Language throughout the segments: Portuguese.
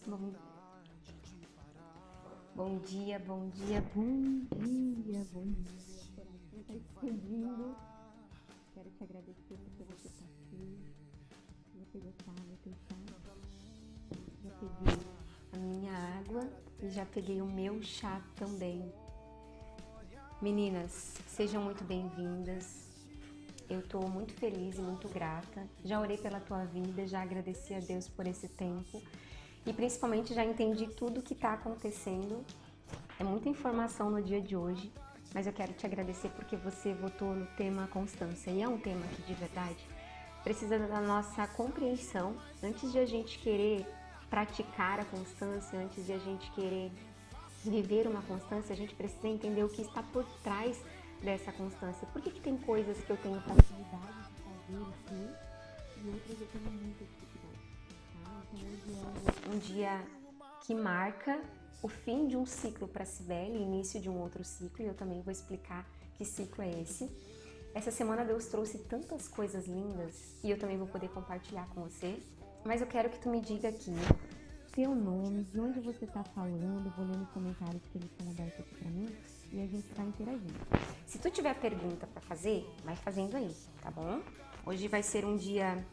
Bom, bom dia, bom dia, bom dia, bom dia. O coração está explodindo. Quero te agradecer porque você está aqui. Já pegou sua água, teu chá. Já peguei a minha água e já peguei o meu chá também. Meninas, sejam muito bem-vindas. Eu estou muito feliz e muito grata. Já orei pela tua vida, já agradeci a Deus por esse tempo. E principalmente já entendi tudo o que está acontecendo. É muita informação no dia de hoje, mas eu quero te agradecer porque você votou no tema constância. E é um tema que de verdade precisa da nossa compreensão. Antes de a gente querer praticar a constância, antes de a gente querer viver uma constância, a gente precisa entender o que está por trás dessa constância. Por que tem coisas que eu tenho facilidade de fazer aqui e outras eu tenho muita dificuldade? Então hoje é um dia que marca o fim de um ciclo para a Cibele, início de um outro ciclo, e eu também vou explicar que ciclo é esse. Essa semana Deus trouxe tantas coisas lindas e eu também vou poder compartilhar com você, mas eu quero que tu me diga aqui teu nome, de onde você está falando, vou ler nos comentários que eles estão abertos aqui para mim e a gente vai interagindo. Se tu tiver pergunta para fazer, vai fazendo aí, tá bom? Hoje vai ser um dia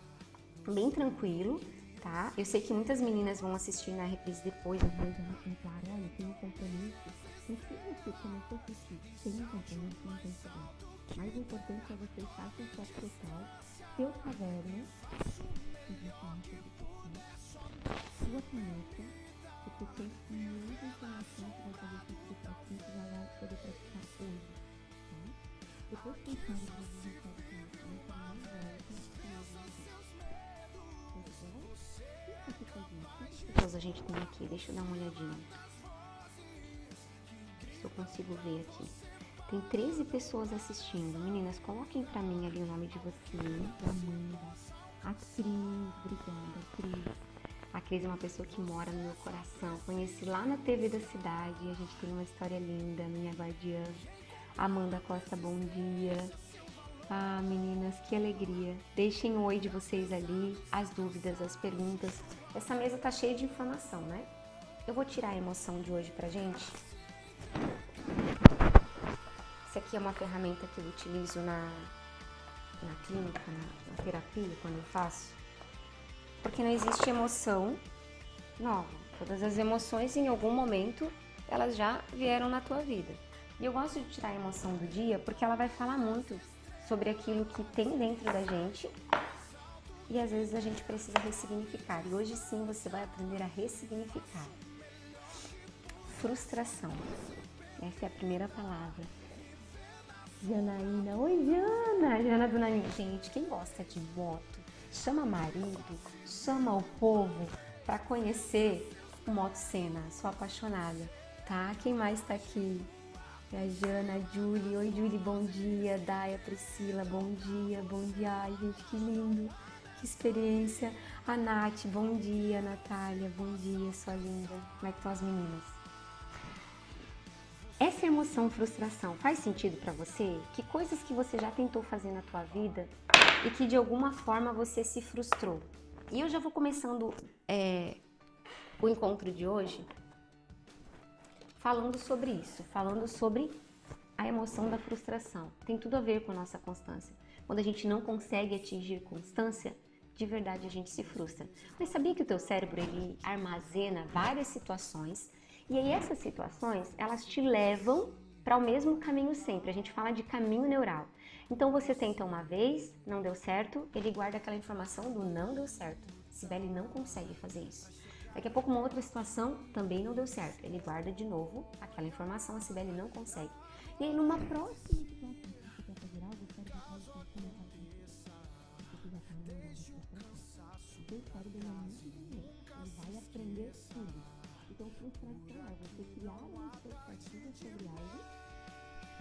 bem tranquilo, tá? Eu sei que muitas meninas vão assistir na reprise depois, mas já me contaram, olha, tem um compromisso. Mas se você começou a assistir, tem um compromisso, não tem problema. Mais importante é você estar com foco total, teu caderno, sua caneta, porque tem muita informação que vai fazer com que você pratique e já vai poder praticar hoje, tá? Depois que eu falo do resultado da caneta, não volta, quantas pessoas a gente tem aqui? Deixa eu dar uma olhadinha. Se eu consigo ver aqui. Tem 13 pessoas assistindo. Meninas, coloquem pra mim ali o nome de vocês. Amanda, a Cris, obrigada, Cris. A Cris é uma pessoa que mora no meu coração. Conheci lá na TV da cidade. A gente tem uma história linda, minha guardiã. Amanda Costa, bom dia. Ah, meninas, que alegria. Deixem o oi de vocês ali, as dúvidas, as perguntas. Essa mesa tá cheia de informação, né? Eu vou tirar a emoção de hoje pra gente. Essa aqui é uma ferramenta que eu utilizo na clínica, na terapia, quando eu faço. Porque não existe emoção nova. Todas as emoções, em algum momento, elas já vieram na tua vida. E eu gosto de tirar a emoção do dia porque ela vai falar muito sobre aquilo que tem dentro da gente e às vezes a gente precisa ressignificar. E hoje sim você vai aprender a ressignificar. Frustração. Essa é a primeira palavra. Janaína. Oi, Jana! Jana do Nani. Gente, quem gosta de moto, chama marido, chama o povo para conhecer o Moto Sena. Sou apaixonada, tá? Quem mais tá aqui? A Jana, a Julie. Oi, Julie, bom dia. Daia, Priscila, bom dia, bom dia. Ai, gente, que lindo, que experiência. A Nath, bom dia. Natália, bom dia, sua linda. Como é que estão as meninas? Essa emoção, frustração, faz sentido para você? Que coisas que você já tentou fazer na tua vida e que de alguma forma você se frustrou? E eu já vou começando o encontro de hoje falando sobre isso, falando sobre a emoção da frustração. Tem tudo a ver com a nossa constância. Quando a gente não consegue atingir constância, de verdade a gente se frustra. Mas sabia que o teu cérebro ele armazena várias situações e aí essas situações, elas te levam para o mesmo caminho sempre. A gente fala de caminho neural. Então você tenta uma vez, não deu certo, ele guarda aquela informação do não deu certo. Cibele não consegue fazer isso. Daqui a pouco uma outra situação também não deu certo. Ele guarda de novo aquela informação, a Cibele não consegue. E aí numa próxima situação que você quer fazer algo, o cérebro pode funcionar porque já está no o teu cérebro é muito inteligente, ele vai aprender tudo. Então frustração é você criar uma expectativa sobre algo.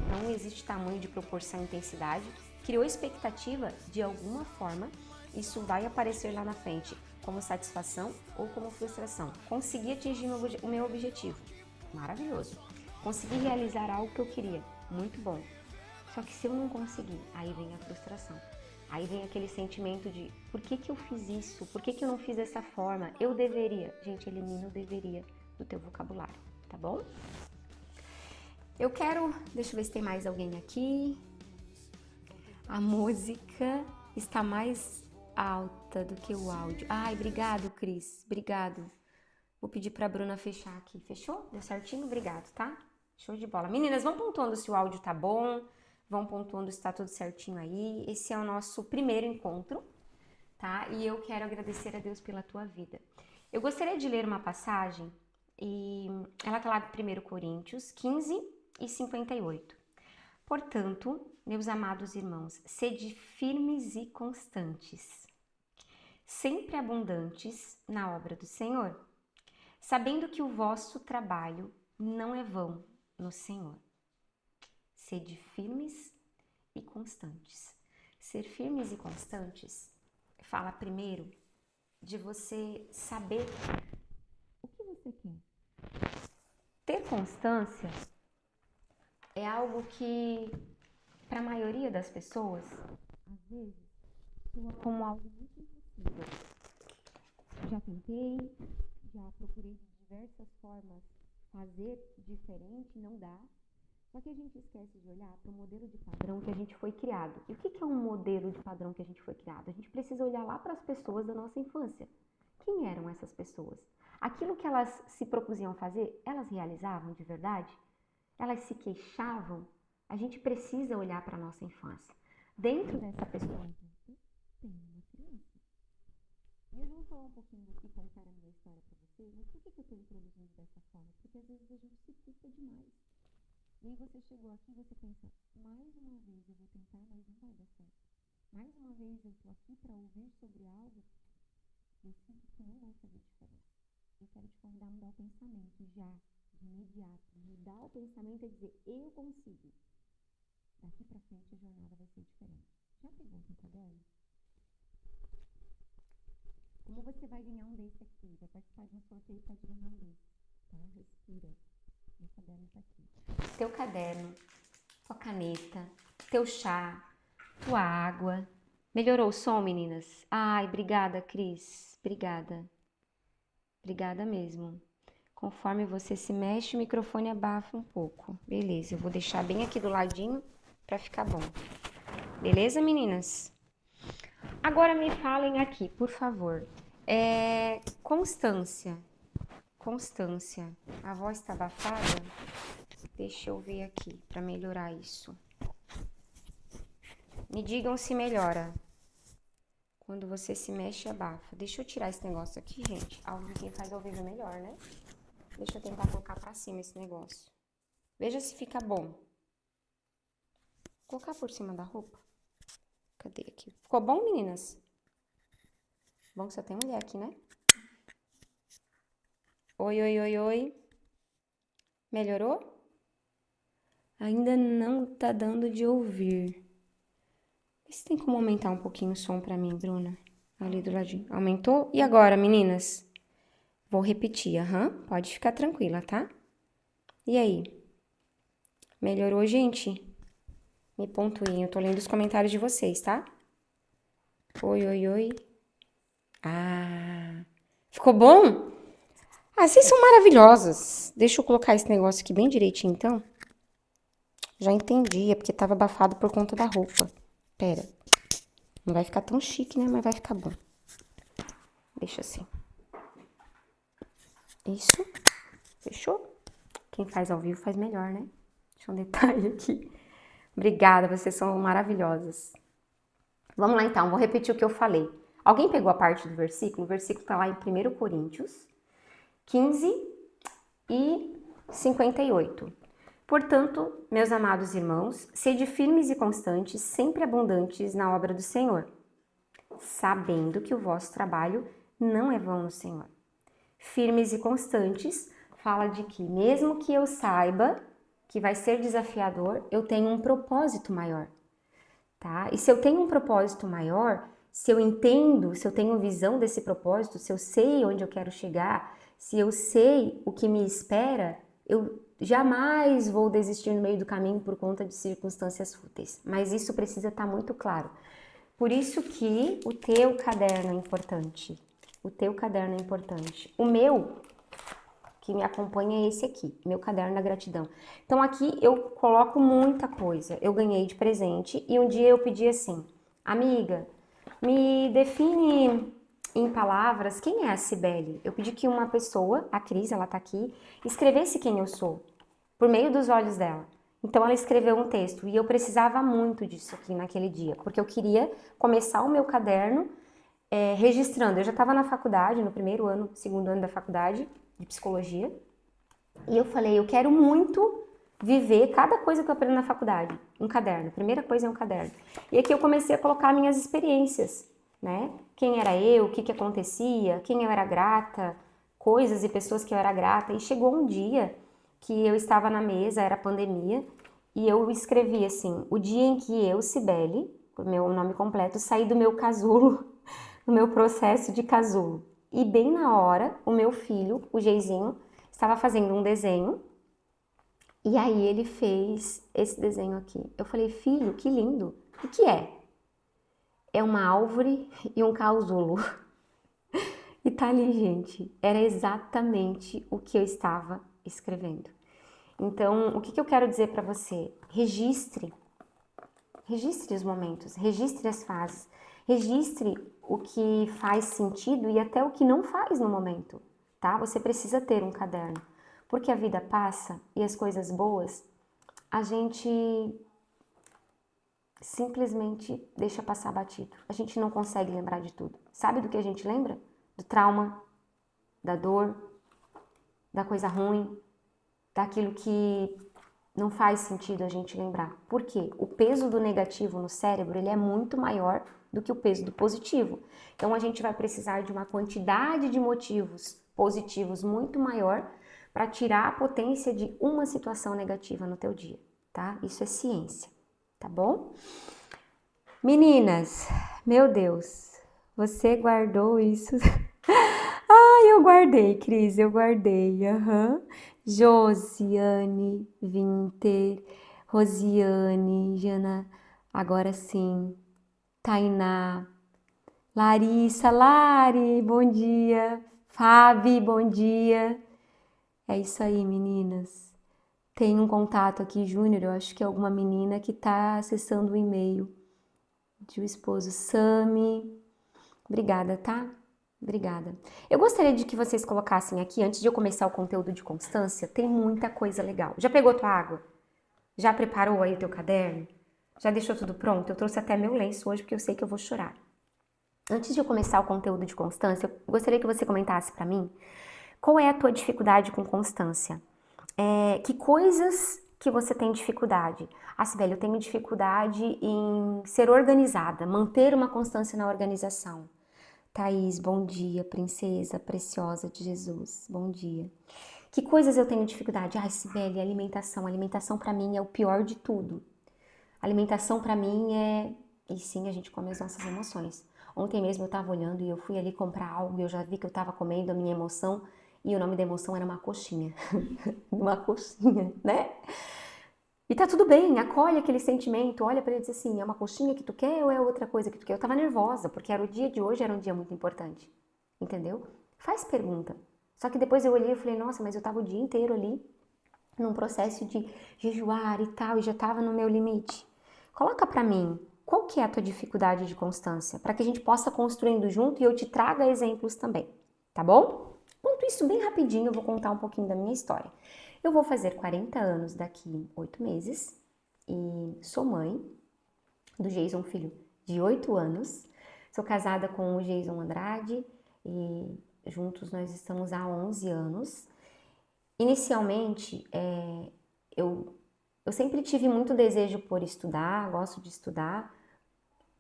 Não existe tamanho de proporção e intensidade. Criou expectativa de alguma forma, isso vai aparecer lá na frente como satisfação ou como frustração. Consegui atingir o meu objetivo, maravilhoso. Consegui realizar algo que eu queria, muito bom. Só que se eu não conseguir, aí vem a frustração. Aí vem aquele sentimento de, por que que eu fiz isso? Por que que eu não fiz dessa forma? Eu deveria. Gente, elimina o deveria do teu vocabulário, tá bom? Eu quero, deixa eu ver se tem mais alguém aqui. A música está mais alta do que o áudio. Ai, obrigado, Cris. Obrigado. Vou pedir pra Bruna fechar aqui. Fechou? Deu certinho? Obrigado, tá? Show de bola. Meninas, vão pontuando se o áudio tá bom. Vão pontuando se tá tudo certinho aí. Esse é o nosso primeiro encontro, tá? E eu quero agradecer a Deus pela tua vida. Eu gostaria de ler uma passagem e ela tá lá em 1 Coríntios 15 e 58. Portanto, meus amados irmãos, sede firmes e constantes, sempre abundantes na obra do Senhor, sabendo que o vosso trabalho não é vão no Senhor. Sede firmes e constantes. Ser firmes e constantes fala primeiro de você saber o que você quer. Ter constância é algo que, para a maioria das pessoas, às vezes, soa como algo muito impossível. Já tentei, já procurei de diversas formas fazer diferente, não dá. Só que a gente esquece de olhar para o modelo de padrão que a gente foi criado. E o que é um modelo de padrão que a gente foi criado? A gente precisa olhar lá para as pessoas da nossa infância. Quem eram essas pessoas? Aquilo que elas se propuseram fazer, elas realizavam de verdade? Elas se queixavam? A gente precisa olhar para a nossa infância. Dentro dessa pessoa adulta, tem uma criança. E eu vou falar um pouquinho aqui, contar a minha história para vocês, mas por que eu estou introduzindo dessa forma? Porque às vezes a gente se culpa demais. E aí você chegou aqui e você pensa, mais uma vez eu vou tentar, mas não vai dar certo. Mais uma vez eu estou aqui para ouvir sobre algo que eu sinto que não vai fazer diferença. Eu quero te convidar a mudar o pensamento já, de imediato. Mudar o pensamento é dizer, eu consigo. Daqui para frente a jornada vai ser diferente. Já pegou um caderno? Como você vai ganhar um desse aqui? Vai participar de um sorteio para ganhar um desse. Tá? Respira. Meu caderno tá aqui. Teu caderno, tua caneta, teu chá, tua água. Melhorou o som, meninas? Ai, obrigada, Cris. Obrigada. Obrigada mesmo. Conforme você se mexe, o microfone abafa um pouco. Beleza, eu vou deixar bem aqui do ladinho para ficar bom. Beleza, meninas? Agora me falem aqui, por favor. Constância. Constância. A voz tá abafada? Deixa eu ver aqui para melhorar isso. Me digam se melhora. Quando você se mexe, abafa. Deixa eu tirar esse negócio aqui, gente. Algo que faz ao vivo é melhor, né? Deixa eu tentar colocar pra cima esse negócio. Veja se fica bom. Vou colocar por cima da roupa. Cadê aqui? Ficou bom, meninas? Bom que só tem mulher aqui, né? Oi, oi, oi, oi. Melhorou? Ainda não tá dando de ouvir. Vê se tem como aumentar um pouquinho o som pra mim, Bruna. Ali do ladinho. Aumentou? E agora, meninas? Vou repetir, pode ficar tranquila, tá? E aí? Melhorou, gente? Me pontuem, eu tô lendo os comentários de vocês, tá? Oi, oi, oi. Ah, ficou bom? Ah, vocês são maravilhosas. Deixa eu colocar esse negócio aqui bem direitinho, então. Já entendi, é porque tava abafado por conta da roupa. Pera. Não vai ficar tão chique, né? Mas vai ficar bom. Deixa assim. Isso. Fechou? Quem faz ao vivo faz melhor, né? Deixa um detalhe aqui. Obrigada, vocês são maravilhosas. Vamos lá então, vou repetir o que eu falei. Alguém pegou a parte do versículo? O versículo tá lá em 1 Coríntios 15 e 58. Portanto, meus amados irmãos, sede firmes e constantes, sempre abundantes na obra do Senhor, sabendo que o vosso trabalho não é vão no Senhor. Firmes e constantes fala de que, mesmo que eu saiba que vai ser desafiador, eu tenho um propósito maior, tá? E se eu tenho um propósito maior, se eu entendo, se eu tenho visão desse propósito, se eu sei onde eu quero chegar, se eu sei o que me espera, eu jamais vou desistir no meio do caminho por conta de circunstâncias fúteis. Mas isso precisa estar muito claro. Por isso que o teu caderno é importante. O teu caderno é importante. O meu, que me acompanha, é esse aqui, meu caderno da gratidão. Então aqui eu coloco muita coisa. Eu ganhei de presente e um dia eu pedi assim, amiga, me define em palavras quem é a Cibele. Eu pedi que uma pessoa, a Cris, ela tá aqui, escrevesse quem eu sou, por meio dos olhos dela. Então ela escreveu um texto e eu precisava muito disso aqui naquele dia, porque eu queria começar o meu caderno registrando. Eu já estava na faculdade, no primeiro ano, segundo ano da faculdade de psicologia, e eu falei, eu quero muito viver cada coisa que eu aprendo na faculdade, um caderno. A primeira coisa é um caderno. E aqui eu comecei a colocar minhas experiências, né? Quem era eu, o que acontecia, quem eu era grata, coisas e pessoas que eu era grata. E chegou um dia que eu estava na mesa, era pandemia, e eu escrevi assim, o dia em que eu, Cibele, o meu nome completo, saí do meu casulo, do meu processo de casulo. E bem na hora, o meu filho, o Geizinho, estava fazendo um desenho, e aí ele fez esse desenho aqui. Eu falei, filho, que lindo. O que é? É uma árvore e um casulo. E tá ali, gente. Era exatamente o que eu estava escrevendo. Então, o que eu quero dizer para você? Registre os momentos, registre as fases, registre o que faz sentido e até o que não faz no momento, tá? Você precisa ter um caderno, porque a vida passa e as coisas boas a gente simplesmente deixa passar batido. A gente não consegue lembrar de tudo. Sabe do que a gente lembra? Do trauma, da dor, da coisa ruim, daquilo que não faz sentido a gente lembrar. Por quê? O peso do negativo no cérebro, ele é muito maior do que o peso do positivo. Então a gente vai precisar de uma quantidade de motivos positivos muito maior para tirar a potência de uma situação negativa no teu dia, tá? Isso é ciência, tá bom? Meninas, meu Deus, você guardou isso? Eu guardei, Cris, eu guardei, Josiane, Winter, Rosiane, Jana, agora sim, Tainá, Larissa, Lari, bom dia, Fabi, bom dia. É isso aí, meninas. Tem um contato aqui, Júnior, eu acho que é alguma menina que tá acessando o e-mail de o esposo Sami. Obrigada, tá? Obrigada. Eu gostaria de que vocês colocassem aqui, antes de eu começar o conteúdo de constância, tem muita coisa legal. Já pegou tua água? Já preparou aí o teu caderno? Já deixou tudo pronto? Eu trouxe até meu lenço hoje porque eu sei que eu vou chorar. Antes de eu começar o conteúdo de constância, eu gostaria que você comentasse pra mim qual é a tua dificuldade com constância. Que coisas que você tem dificuldade? Ah, Sibeli, eu tenho dificuldade em ser organizada, manter uma constância na organização. Thaís, bom dia, princesa preciosa de Jesus, bom dia. Que coisas eu tenho dificuldade? Ai, Sibeli, alimentação. Alimentação pra mim é o pior de tudo. Alimentação pra mim é... E sim, a gente come as nossas emoções. Ontem mesmo eu tava olhando e eu fui ali comprar algo e eu já vi que eu tava comendo a minha emoção e o nome da emoção era uma coxinha. Uma coxinha, né? E tá tudo bem, acolhe aquele sentimento, olha pra ele e diz assim, é uma coxinha que tu quer ou é outra coisa que tu quer? Eu tava nervosa, porque era o dia de hoje, era um dia muito importante, entendeu? Faz pergunta. Só que depois eu olhei e falei, nossa, mas eu tava o dia inteiro ali, num processo de jejuar e tal, e já tava no meu limite. Coloca pra mim, qual que é a tua dificuldade de constância? Para que a gente possa construindo junto e eu te traga exemplos também, tá bom? Enquanto isso, bem rapidinho, eu vou contar um pouquinho da minha história. Eu vou fazer 40 anos daqui 8 meses e sou mãe do Geison, filho de 8 anos. Sou casada com o Geison Andrade e juntos nós estamos há 11 anos. Inicialmente, eu sempre tive muito desejo por estudar, gosto de estudar.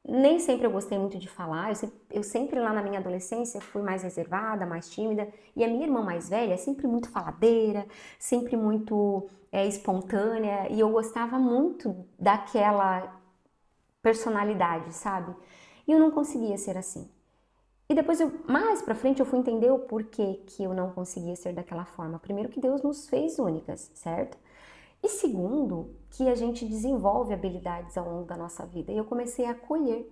Nem sempre eu gostei muito de falar, eu sempre lá na minha adolescência fui mais reservada, mais tímida, e a minha irmã mais velha é sempre muito faladeira, sempre muito espontânea, e eu gostava muito daquela personalidade, sabe? E eu não conseguia ser assim. E depois, mais pra frente, eu fui entender o porquê que eu não conseguia ser daquela forma. Primeiro que Deus nos fez únicas, certo? E segundo, que a gente desenvolve habilidades ao longo da nossa vida. E eu comecei a acolher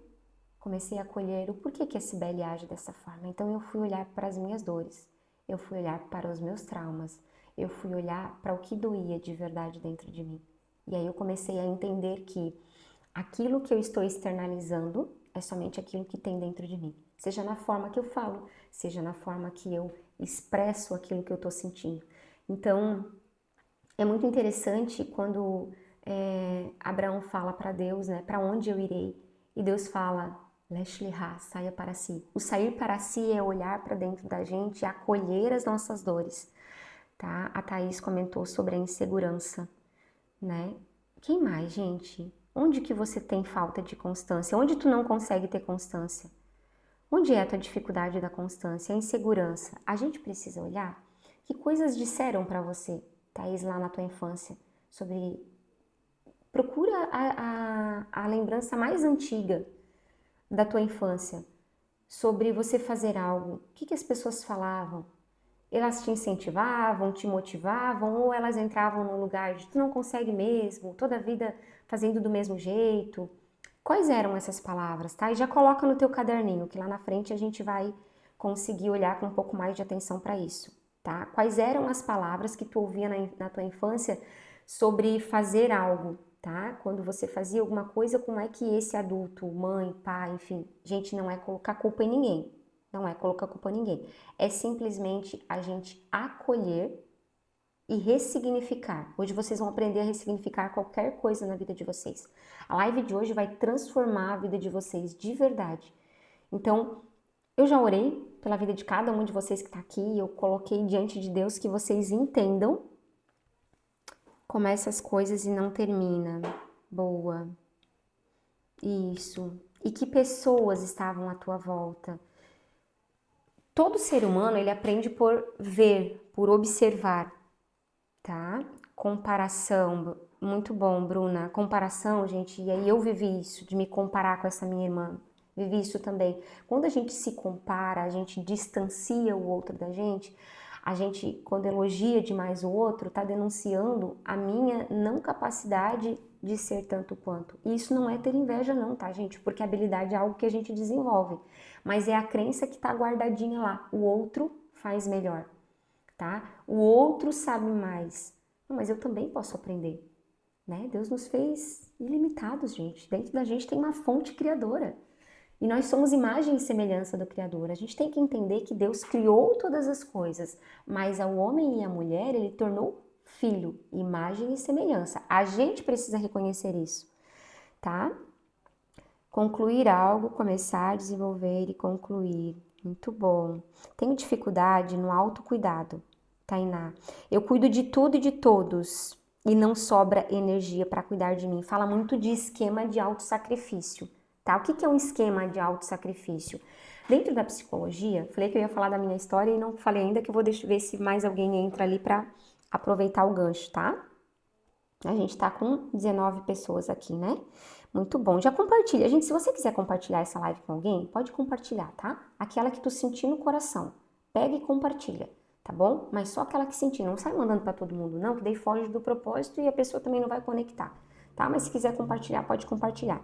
comecei a acolher o porquê que a Cibele age dessa forma. Então eu fui olhar para as minhas dores, eu fui olhar para os meus traumas, eu fui olhar para o que doía de verdade dentro de mim. E aí eu comecei a entender que aquilo que eu estou externalizando é somente aquilo que tem dentro de mim. Seja na forma que eu falo, seja na forma que eu expresso aquilo que eu estou sentindo. Então, é muito interessante quando Abraão fala para Deus, né, para onde eu irei? E Deus fala, Lech-lecha, saia para si. O sair para si é olhar para dentro da gente e acolher as nossas dores, tá? A Thaís comentou sobre a insegurança, né? Quem mais, gente? Onde que você tem falta de constância? Onde tu não consegue ter constância? Onde é a tua dificuldade da constância? A insegurança? A gente precisa olhar que coisas disseram para você, Thaís, lá na tua infância, sobre... Procura a lembrança mais antiga da tua infância, sobre você fazer algo. O que as pessoas falavam? Elas te incentivavam, te motivavam, ou elas entravam num lugar de tu não consegue mesmo, toda a vida fazendo do mesmo jeito? Quais eram essas palavras, tá? E já coloca no teu caderninho, que lá na frente a gente vai conseguir olhar com um pouco mais de atenção para isso, tá? Quais eram as palavras que tu ouvia na tua infância sobre fazer algo, tá? Quando você fazia alguma coisa, como é que esse adulto, mãe, pai, enfim, gente, não é colocar culpa em ninguém, não é colocar culpa em ninguém, é simplesmente a gente acolher e ressignificar. Hoje vocês vão aprender a ressignificar qualquer coisa na vida de vocês. A live de hoje vai transformar a vida de vocês de verdade. Então, eu já orei pela vida de cada um de vocês que está aqui, eu coloquei diante de Deus que vocês entendam começa as coisas e não termina. Boa. Isso. E que pessoas estavam à tua volta? Todo ser humano, ele aprende por ver, por observar, tá? Comparação. Muito bom, Bruna. Comparação, gente, e aí eu vivi isso, de me comparar com essa minha irmã. Vivi isso também. Quando a gente se compara, a gente distancia o outro da gente, a gente, quando elogia demais o outro, tá denunciando a minha não capacidade de ser tanto quanto. E isso não é ter inveja não, tá, gente? Porque a habilidade é algo que a gente desenvolve. Mas é a crença que tá guardadinha lá. O outro faz melhor, tá? O outro sabe mais. Não, mas eu também posso aprender, né? Deus nos fez ilimitados, gente. Dentro da gente tem uma fonte criadora. E nós somos imagem e semelhança do Criador. A gente tem que entender que Deus criou todas as coisas, mas ao homem e à mulher ele tornou filho, imagem e semelhança. A gente precisa reconhecer isso, tá? Concluir algo, começar, desenvolver e concluir. Muito bom. Tenho dificuldade no autocuidado, Tainá. Eu cuido de tudo e de todos e não sobra energia para cuidar de mim. Fala muito de esquema de autossacrifício. Tá? O que é um esquema de autossacrifício? Dentro da psicologia, falei que eu ia falar da minha história e não falei ainda, que eu vou ver se mais alguém entra ali para aproveitar o gancho, tá? A gente tá com 19 pessoas aqui, né? Muito bom. Já compartilha. Gente, se você quiser compartilhar essa live com alguém, pode compartilhar, tá? Aquela que tu sentir no coração. Pega e compartilha, tá bom? Mas só aquela que sentir. Não sai mandando para todo mundo, não, que daí foge do propósito e a pessoa também não vai conectar, tá? Mas se quiser compartilhar, pode compartilhar.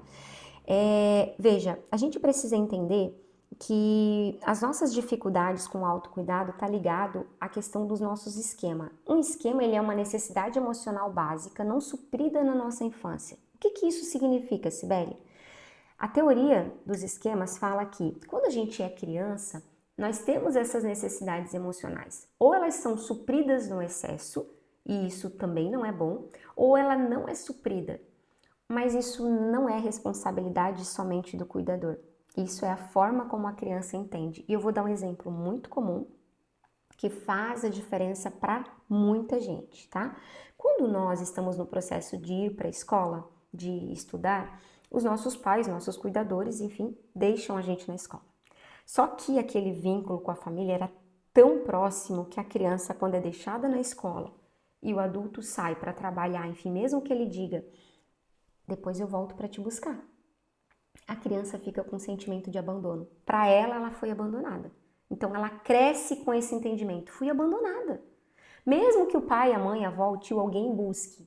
Veja, a gente precisa entender que as nossas dificuldades com o autocuidado tá ligado à questão dos nossos esquemas. Um esquema, ele é uma necessidade emocional básica não suprida na nossa infância. O que isso significa, Cibele? A teoria dos esquemas fala que quando a gente é criança, nós temos essas necessidades emocionais. Ou elas são supridas no excesso, e isso também não é bom, ou ela não é suprida. Mas isso não é responsabilidade somente do cuidador. Isso é a forma como a criança entende. E eu vou dar um exemplo muito comum que faz a diferença para muita gente, tá? Quando nós estamos no processo de ir para a escola, de estudar, os nossos pais, nossos cuidadores, enfim, deixam a gente na escola. Só que aquele vínculo com a família era tão próximo que a criança, quando é deixada na escola e o adulto sai para trabalhar, enfim, mesmo que ele diga depois eu volto para te buscar. A criança fica com um sentimento de abandono. Para ela foi abandonada. Então ela cresce com esse entendimento. Fui abandonada. Mesmo que o pai, a mãe, a avó, o tio, alguém busque,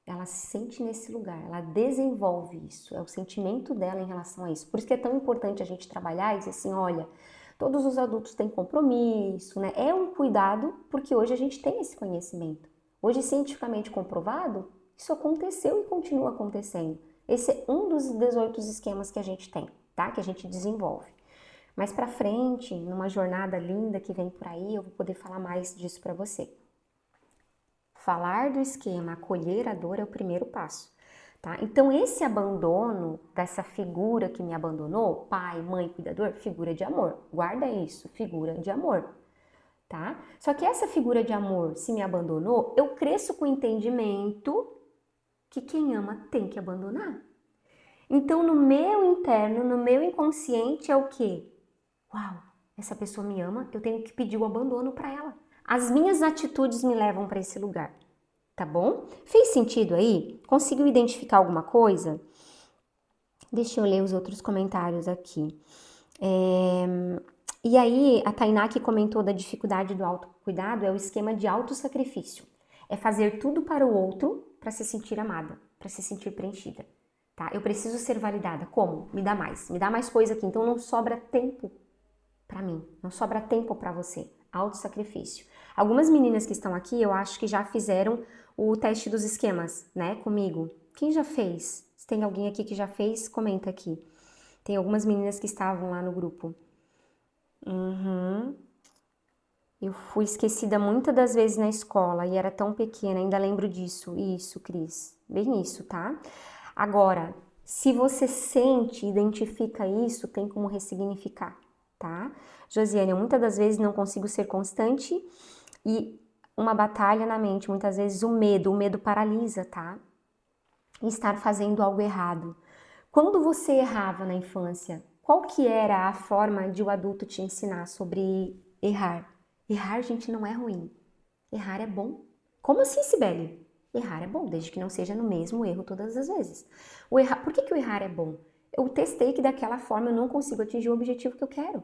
Ela se sente nesse lugar, ela desenvolve isso, é o sentimento dela em relação a isso. Por isso que é tão importante a gente trabalhar e dizer assim, olha, todos os adultos têm compromisso, né? É um cuidado, porque hoje a gente tem esse conhecimento. Hoje, cientificamente comprovado, isso aconteceu e continua acontecendo. Esse é um dos 18 esquemas que a gente tem, tá? Que a gente desenvolve. Mais pra frente, numa jornada linda que vem por aí, eu vou poder falar mais disso pra você. Falar do esquema, acolher a dor é o primeiro passo, tá? Então, esse abandono dessa figura que me abandonou, pai, mãe, cuidador, figura de amor. Guarda isso, figura de amor, tá? Só que essa figura de amor, se me abandonou, eu cresço com o entendimento que quem ama tem que abandonar. Então, no meu interno, no meu inconsciente é o quê? Uau, essa pessoa me ama, eu tenho que pedir o abandono para ela. As minhas atitudes me levam para esse lugar, tá bom? Fez sentido aí? Conseguiu identificar alguma coisa? Deixa eu ler os outros comentários aqui. E aí, a Tainá que comentou da dificuldade do autocuidado é o esquema de autossacrifício. É fazer tudo para o outro para se sentir amada, para se sentir preenchida, tá? Eu preciso ser validada. Como? Me dá mais coisa aqui. Então não sobra tempo para mim, não sobra tempo para você. Autossacrifício. Algumas meninas que estão aqui, eu acho que já fizeram o teste dos esquemas, né, comigo. Quem já fez? Se tem alguém aqui que já fez, comenta aqui. Tem algumas meninas que estavam lá no grupo. Eu fui esquecida muitas das vezes na escola e era tão pequena, ainda lembro disso. Isso, Cris. Bem isso, tá? Agora, se você sente, identifica isso, tem como ressignificar, tá? Josiane, eu muitas das vezes não consigo ser constante e uma batalha na mente, muitas vezes o medo paralisa, tá? Estar fazendo algo errado. Quando você errava na infância, qual que era a forma de o adulto te ensinar sobre errar? Errar, gente, não é ruim. Errar é bom. Como assim, Sibeli? Errar é bom, desde que não seja no mesmo erro todas as vezes. Por que o errar é bom? Eu testei que daquela forma eu não consigo atingir o objetivo que eu quero.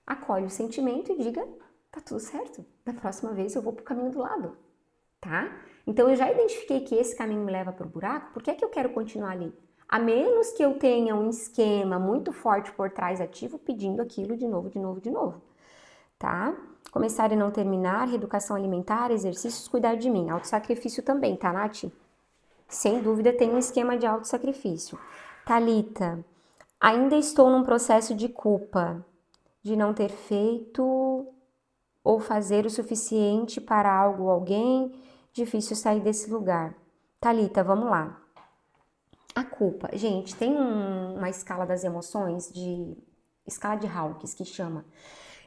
Acolhe o sentimento e diga, tá tudo certo. Da próxima vez eu vou pro caminho do lado, tá? Então eu já identifiquei que esse caminho me leva pro buraco, por que é que eu quero continuar ali? A menos que eu tenha um esquema muito forte por trás ativo pedindo aquilo de novo, tá? Começar e não terminar, reeducação alimentar, exercícios, cuidar de mim. Autossacrifício também, tá, Nath? Sem dúvida tem um esquema de autossacrifício. Thalita, ainda estou num processo de culpa, de não ter feito ou fazer o suficiente para algo ou alguém, difícil sair desse lugar. Thalita, vamos lá. A culpa, gente, tem uma escala das emoções, escala de Hawkins que chama.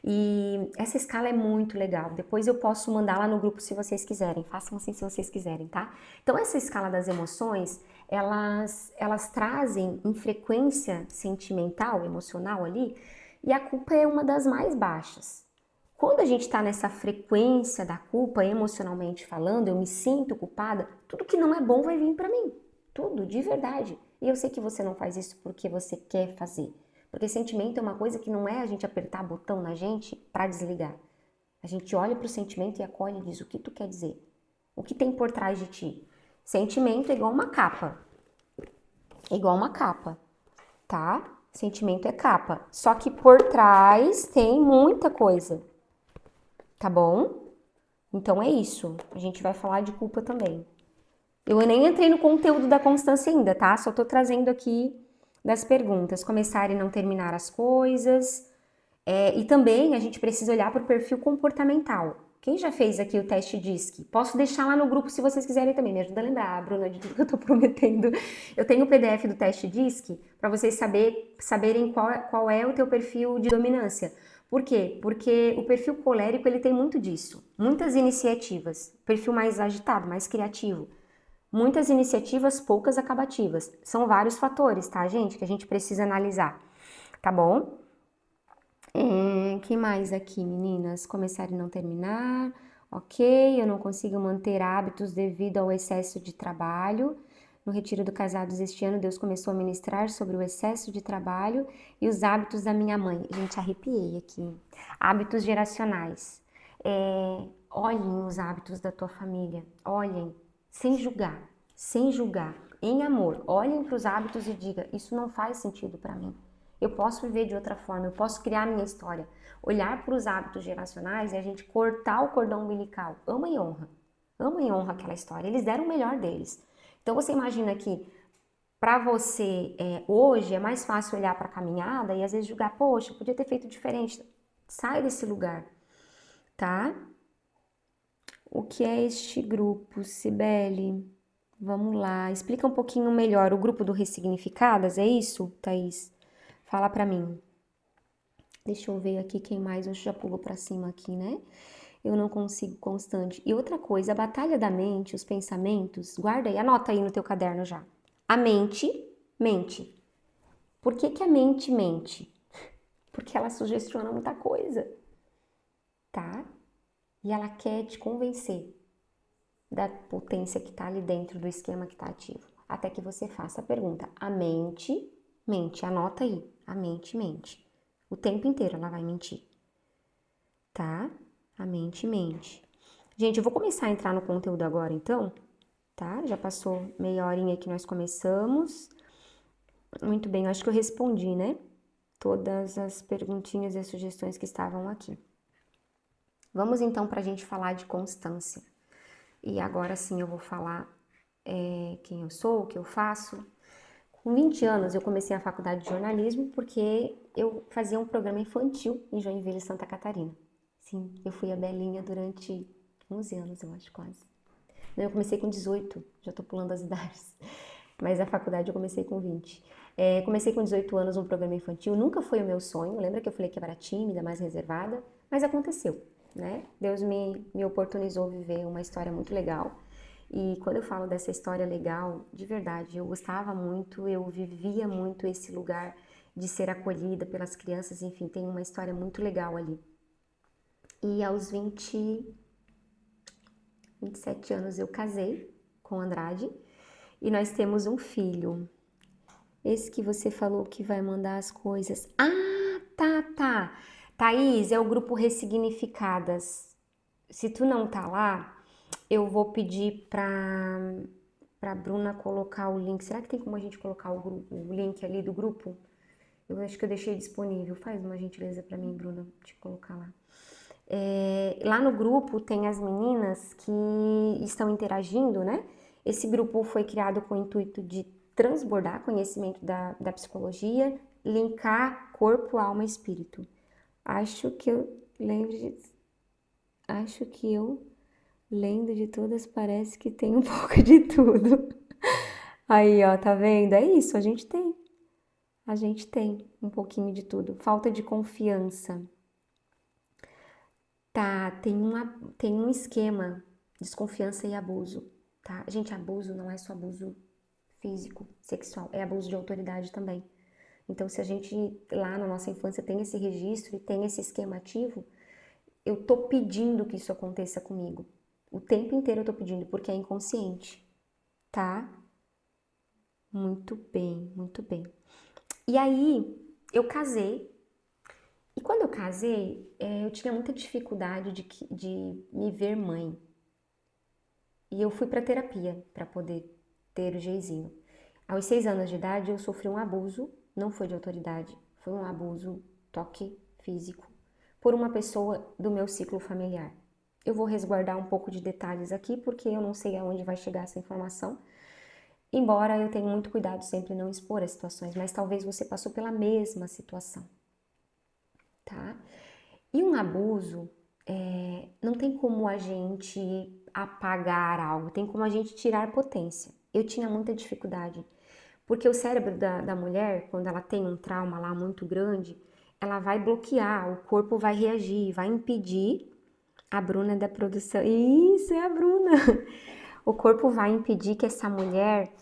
E essa escala é muito legal. Depois eu posso mandar lá no grupo se vocês quiserem. Façam assim se vocês quiserem, tá? Então essa escala das emoções, elas trazem em frequência sentimental, emocional ali, e a culpa é uma das mais baixas. Quando a gente tá nessa frequência da culpa, emocionalmente falando, eu me sinto culpada, tudo que não é bom vai vir pra mim. Tudo, de verdade. E eu sei que você não faz isso porque você quer fazer. Porque sentimento é uma coisa que não é a gente apertar botão na gente para desligar. A gente olha para o sentimento e acolhe e diz o que tu quer dizer. O que tem por trás de ti. Sentimento é igual uma capa. É igual uma capa, tá? Sentimento é capa. Só que por trás tem muita coisa. Tá bom? Então é isso. A gente vai falar de culpa também. Eu nem entrei no conteúdo da constância ainda, tá? Só tô trazendo aqui das perguntas, começar e não terminar as coisas. E também a gente precisa olhar para o perfil comportamental. Quem já fez aqui o teste DISC? Posso deixar lá no grupo se vocês quiserem também. Me ajuda a lembrar, Bruna, de tudo que eu tô prometendo. Eu tenho o PDF do teste DISC para vocês saberem qual é o teu perfil de dominância. Por quê? Porque o perfil colérico ele tem muito disso. Muitas iniciativas. Perfil mais agitado, mais criativo. Muitas iniciativas, poucas acabativas. São vários fatores, tá, gente? Que a gente precisa analisar, tá bom? Que mais aqui, meninas? Começar e não terminar. Ok, eu não consigo manter hábitos devido ao excesso de trabalho. No Retiro do Casados este ano, Deus começou a ministrar sobre o excesso de trabalho e os hábitos da minha mãe. Gente, arrepiei aqui. Hábitos geracionais. Olhem os hábitos da tua família. Olhem. Sem julgar, sem julgar, em amor. Olhem para os hábitos e diga, isso não faz sentido para mim. Eu posso viver de outra forma, eu posso criar minha história. Olhar para os hábitos geracionais e a gente cortar o cordão umbilical. Ama e honra. Ama e honra aquela história. Eles deram o melhor deles. Então você imagina que para você hoje é mais fácil olhar para a caminhada e às vezes julgar, poxa, podia ter feito diferente. Sai desse lugar, tá? O que é este grupo, Cibele? Vamos lá, explica um pouquinho melhor. O grupo do Ressignificadas, é isso, Thaís? Fala pra mim. Deixa eu ver aqui quem mais, eu já pulo pra cima aqui, né? Eu não consigo constante. E outra coisa, a batalha da mente, os pensamentos, guarda aí, anota aí no teu caderno já. A mente mente. Por que que a mente mente? Porque ela sugestiona muita coisa, tá? E ela quer te convencer da potência que está ali dentro do esquema que está ativo. Até que você faça a pergunta. A mente mente, anota aí. A mente mente. O tempo inteiro ela vai mentir. Tá? A mente mente. Gente, eu vou começar a entrar no conteúdo agora então, tá? Já passou meia horinha que nós começamos. Muito bem, eu acho que eu respondi, né? Todas as perguntinhas e as sugestões que estavam aqui. Vamos então para a gente falar de constância. E agora sim eu vou falar quem eu sou, o que eu faço. Com 20 anos eu comecei a faculdade de jornalismo porque eu fazia um programa infantil em Joinville, Santa Catarina. Sim, eu fui a Belinha durante 11 anos, eu acho, quase. Não, eu comecei com 18, já tô pulando as idades. Mas a faculdade eu comecei com 20. Comecei com 18 anos um programa infantil, nunca foi o meu sonho. Lembra que eu falei que eu era tímida, mais reservada? Mas aconteceu, né? Deus me oportunizou viver uma história muito legal. E quando eu falo dessa história legal, de verdade, eu gostava muito, eu vivia muito esse lugar de ser acolhida pelas crianças, enfim, tem uma história muito legal ali. E aos 27 anos eu casei com o Andrade e nós temos um filho. Esse que você falou que vai mandar as coisas. Ah, tá. Thaís, é o grupo Ressignificadas. Se tu não tá lá, eu vou pedir pra Bruna colocar o link. Será que tem como a gente colocar o link ali do grupo? Eu acho que eu deixei disponível. Faz uma gentileza pra mim, Bruna, de colocar lá. Lá no grupo tem as meninas que estão interagindo, né? Esse grupo foi criado com o intuito de transbordar conhecimento da psicologia, linkar corpo, alma e espírito. Acho que eu lendo de todas parece que tem um pouco de tudo. Aí, ó, tá vendo? É isso, a gente tem um pouquinho de tudo. Falta de confiança. Tá, tem um esquema, desconfiança e abuso, tá? Gente, abuso não é só abuso físico, sexual, é abuso de autoridade também. Então, se a gente lá na nossa infância tem esse registro e tem esse esquema ativo, eu tô pedindo que isso aconteça comigo. O tempo inteiro eu tô pedindo, porque é inconsciente, tá? Muito bem, muito bem. E aí, eu casei. E quando eu casei, eu tinha muita dificuldade de me ver mãe. E eu fui para terapia para poder ter o Geizinho. Aos 6 anos de idade, eu sofri um abuso, não foi de autoridade, foi um abuso, toque físico, por uma pessoa do meu ciclo familiar. Eu vou resguardar um pouco de detalhes aqui, porque eu não sei aonde vai chegar essa informação, embora eu tenha muito cuidado sempre em não expor as situações, mas talvez você passou pela mesma situação, tá? E um abuso, não tem como a gente apagar algo, tem como a gente tirar potência. Eu tinha muita dificuldade, porque o cérebro da mulher, quando ela tem um trauma lá muito grande, ela vai bloquear, o corpo vai reagir, vai impedir. A Bruna é da produção. Isso, é a Bruna. O corpo vai impedir que essa mulher,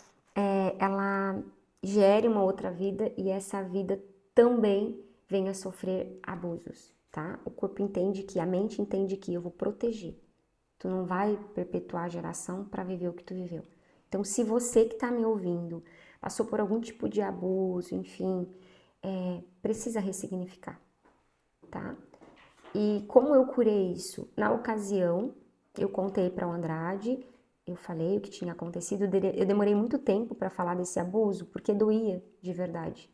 ela gere uma outra vida e essa vida também venha sofrer abusos, tá? O corpo entende que, a mente entende que eu vou proteger. Tu não vai perpetuar a geração para viver o que tu viveu. Então, se você que está me ouvindo passou por algum tipo de abuso, enfim, precisa ressignificar, tá? E como eu curei isso? Na ocasião, eu contei para o Andrade, eu falei o que tinha acontecido, eu demorei muito tempo para falar desse abuso, porque doía de verdade.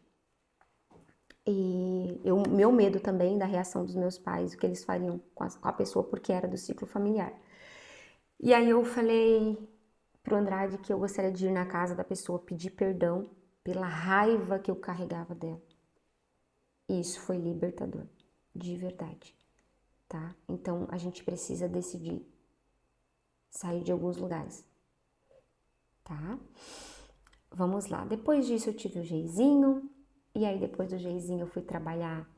E meu medo também da reação dos meus pais, o que eles fariam com a pessoa, porque era do ciclo familiar. E aí eu falei pro Andrade que eu gostaria de ir na casa da pessoa, pedir perdão pela raiva que eu carregava dela. E isso foi libertador, de verdade, tá? Então a gente precisa decidir sair de alguns lugares, tá? Vamos lá. Depois disso eu tive o Geizinho, e aí depois do Geizinho eu fui trabalhar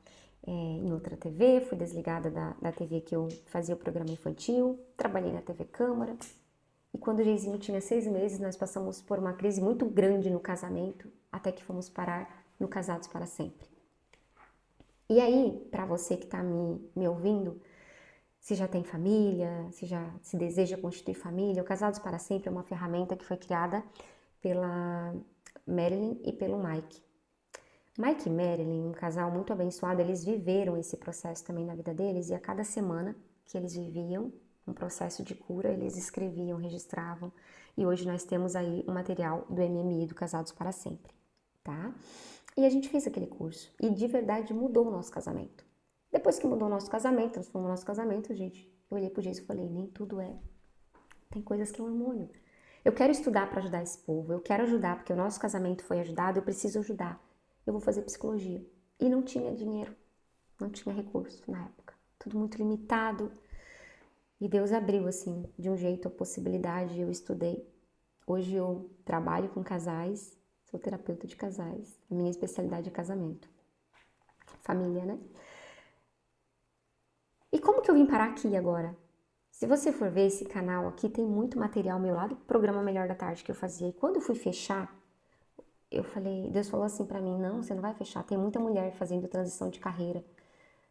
em outra TV, fui desligada da TV que eu fazia o programa infantil, trabalhei na TV Câmara, e quando o Geizinho tinha 6 meses, nós passamos por uma crise muito grande no casamento, até que fomos parar no Casados para Sempre. E aí, para você que está me ouvindo, se já tem família, se já se deseja constituir família, o Casados para Sempre é uma ferramenta que foi criada pela Marilyn e pelo Mike. Mike e Marilyn, um casal muito abençoado, eles viveram esse processo também na vida deles, e a cada semana que eles viviam um processo de cura, eles escreviam, registravam, e hoje nós temos aí o material do MMI, do Casados para Sempre, tá? E a gente fez aquele curso, e de verdade mudou o nosso casamento. Depois que mudou o nosso casamento, transformou o nosso casamento, gente, eu olhei pro Jesus e falei, nem tudo é. Tem coisas que é um hormônio. Eu quero estudar para ajudar esse povo, eu quero ajudar, porque o nosso casamento foi ajudado, eu preciso ajudar. Eu vou fazer psicologia. E não tinha dinheiro, não tinha recurso na época. Tudo muito limitado. E Deus abriu, assim, de um jeito a possibilidade, eu estudei. Hoje eu trabalho com casais, sou terapeuta de casais. A minha especialidade é casamento. Família, né? E como que eu vim parar aqui agora? Se você for ver esse canal aqui, tem muito material meu lá do programa Melhor da Tarde que eu fazia. E quando eu fui fechar, eu falei, Deus falou assim pra mim, não, você não vai fechar. Tem muita mulher fazendo transição de carreira.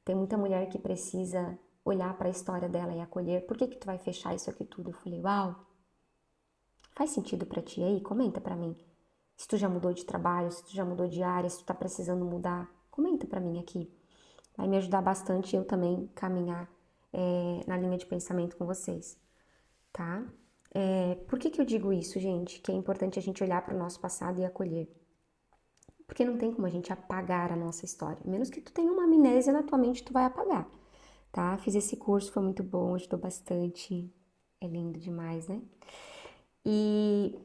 Tem muita mulher que precisa olhar para a história dela e acolher. Por que que tu vai fechar isso aqui tudo? Eu falei, uau, faz sentido pra ti aí? Comenta pra mim. Se tu já mudou de trabalho, se tu já mudou de área, se tu tá precisando mudar, comenta pra mim aqui. Vai me ajudar bastante eu também caminhar na linha de pensamento com vocês, tá? Por que que eu digo isso, gente? Que é importante a gente olhar para o nosso passado e acolher. Porque não tem como a gente apagar a nossa história. Menos que tu tenha uma amnésia na tua mente, tu vai apagar, tá? Fiz esse curso, foi muito bom, ajudou bastante. É lindo demais, né? E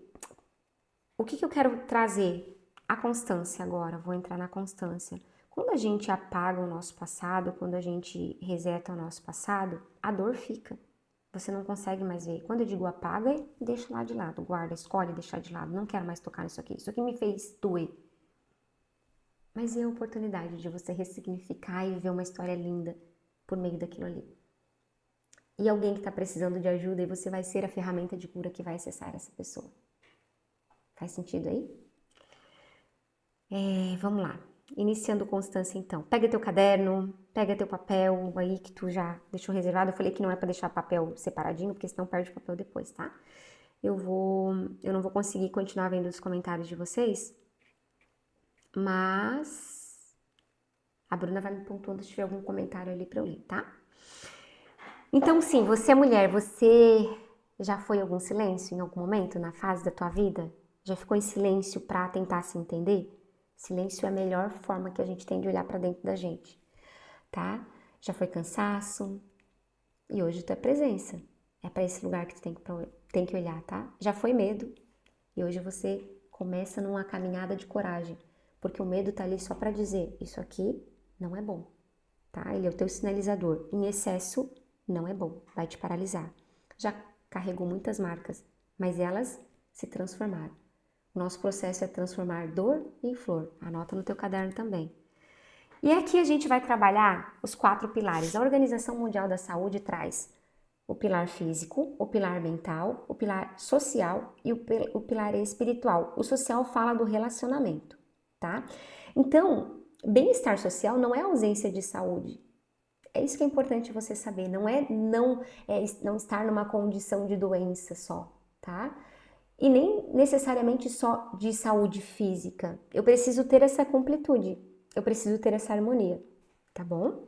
o que que eu quero trazer? A constância agora, vou entrar na constância. Quando a gente apaga o nosso passado, quando a gente reseta o nosso passado, a dor fica. Você não consegue mais ver. Quando eu digo apaga, deixa lá de lado, guarda, escolhe deixar de lado. Não quero mais tocar nisso aqui. Isso aqui me fez doer. Mas é a oportunidade de você ressignificar e viver uma história linda por meio daquilo ali. E alguém que está precisando de ajuda, e você vai ser a ferramenta de cura que vai acessar essa pessoa. Faz sentido aí? Vamos lá. Iniciando constância, então. Pega teu caderno, pega teu papel aí que tu já deixou reservado. Eu falei que não é para deixar papel separadinho, porque senão perde o papel depois, tá? Eu não vou conseguir continuar vendo os comentários de vocês, mas a Bruna vai me pontuando se tiver algum comentário ali para eu ler, tá? Então, sim, você é mulher, você já foi em algum silêncio em algum momento na fase da tua vida? Já ficou em silêncio para tentar se entender? Silêncio é a melhor forma que a gente tem de olhar para dentro da gente, tá? Já foi cansaço e hoje tu é presença. É para esse lugar que tu tem que olhar, tá? Já foi medo e hoje você começa numa caminhada de coragem, porque o medo tá ali só para dizer, isso aqui não é bom, tá? Ele é o teu sinalizador. Em excesso não é bom, vai te paralisar. Já carregou muitas marcas, mas elas se transformaram. O nosso processo é transformar dor em flor. Anota no teu caderno também. E aqui a gente vai trabalhar os 4 pilares. A Organização Mundial da Saúde traz o pilar físico, o pilar mental, o pilar social e o pilar espiritual. O social fala do relacionamento, tá? Então, bem-estar social não é ausência de saúde. É isso que é importante você saber. Não é não estar numa condição de doença só, tá? E nem necessariamente só de saúde física. Eu preciso ter essa completude, eu preciso ter essa harmonia, tá bom?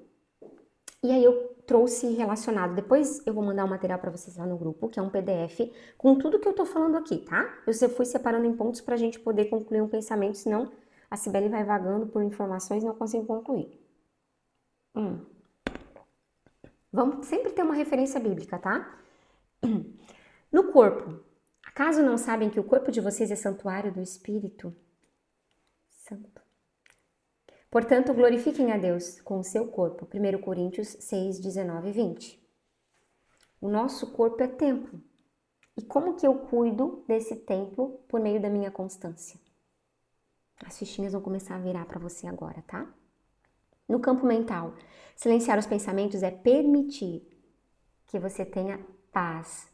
E aí eu trouxe relacionado. Depois eu vou mandar um material para vocês lá no grupo, que é um PDF, com tudo que eu tô falando aqui, tá? Eu fui separando em pontos pra gente poder concluir um pensamento, senão a Cibele vai vagando por informações e não consigo concluir. Vamos sempre ter uma referência bíblica, tá? No corpo. Acaso não sabem que o corpo de vocês é santuário do Espírito Santo? Portanto, glorifiquem a Deus com o seu corpo. 1 Coríntios 6, 19 e 20. O nosso corpo é templo. E como que eu cuido desse templo por meio da minha constância? As fichinhas vão começar a virar para você agora, tá? No campo mental, silenciar os pensamentos é permitir que você tenha paz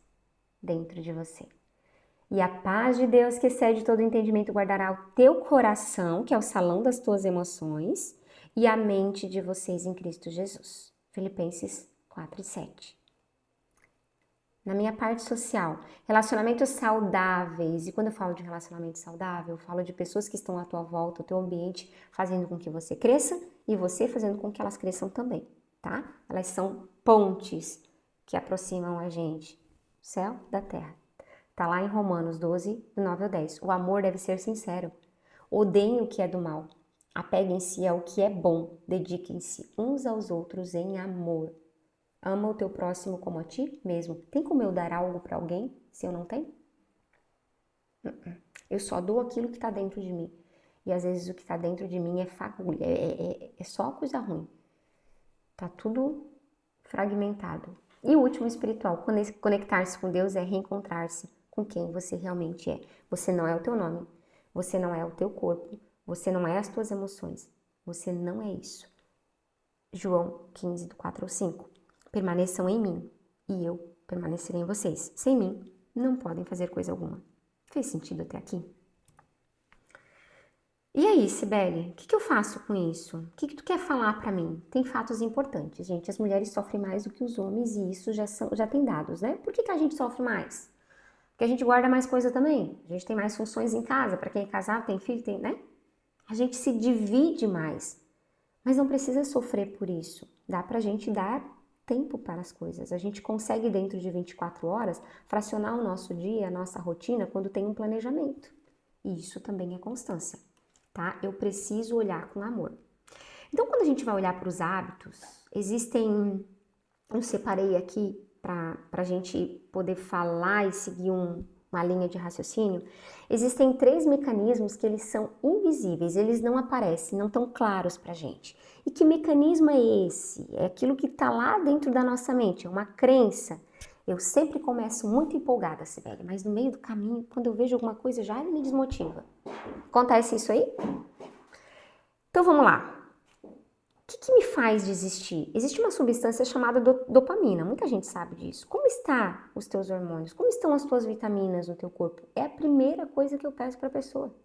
dentro de você. E a paz de Deus, que excede todo entendimento, guardará o teu coração, que é o salão das tuas emoções, e a mente de vocês em Cristo Jesus. Filipenses 4 e 7. Na minha parte social, relacionamentos saudáveis. E quando eu falo de relacionamento saudável, eu falo de pessoas que estão à tua volta, o teu ambiente, fazendo com que você cresça e você fazendo com que elas cresçam também, tá? Elas são pontes que aproximam a gente, o céu da terra. Tá lá em Romanos 12, do 9 ao 10. O amor deve ser sincero. Odeiem o que é do mal. Apeguem-se ao que é bom. Dediquem-se uns aos outros em amor. Ama o teu próximo como a ti mesmo. Tem como eu dar algo para alguém se eu não tenho? Eu só dou aquilo que está dentro de mim. E às vezes o que está dentro de mim é fagulha, é só coisa ruim. Tá tudo fragmentado. E o último, espiritual, conectar-se com Deus é reencontrar-se com quem você realmente é. Você não é o teu nome, você não é o teu corpo, você não é as tuas emoções, você não é isso. João 15, do 4 ao 5. Permaneçam em mim e eu permanecerei em vocês. Sem mim, não podem fazer coisa alguma. Fez sentido até aqui? E aí, Cibele, o que eu faço com isso? O que tu quer falar pra mim? Tem fatos importantes, gente. As mulheres sofrem mais do que os homens e isso já tem dados, né? Por que a gente sofre mais? Porque a gente guarda mais coisa também. A gente tem mais funções em casa. Pra quem é casado, tem filho, tem, né? A gente se divide mais. Mas não precisa sofrer por isso. Dá pra gente dar tempo para as coisas. A gente consegue, dentro de 24 horas, fracionar o nosso dia, a nossa rotina, quando tem um planejamento. E isso também é constância, tá? Eu preciso olhar com amor. Então, quando a gente vai olhar para os hábitos, existem... Eu separei aqui para a gente poder falar e seguir uma linha de raciocínio. Existem 3 mecanismos que eles são invisíveis, eles não aparecem, não estão claros para a gente. E que mecanismo é esse? É aquilo que está lá dentro da nossa mente, é uma crença. Eu sempre começo muito empolgada, Cibele, mas no meio do caminho, quando eu vejo alguma coisa, já me desmotiva. Acontece isso aí? Então vamos lá. O que me faz desistir? Existe uma substância chamada dopamina, muita gente sabe disso. Como estão os teus hormônios? Como estão as tuas vitaminas no teu corpo? É a primeira coisa que eu peço para a pessoa.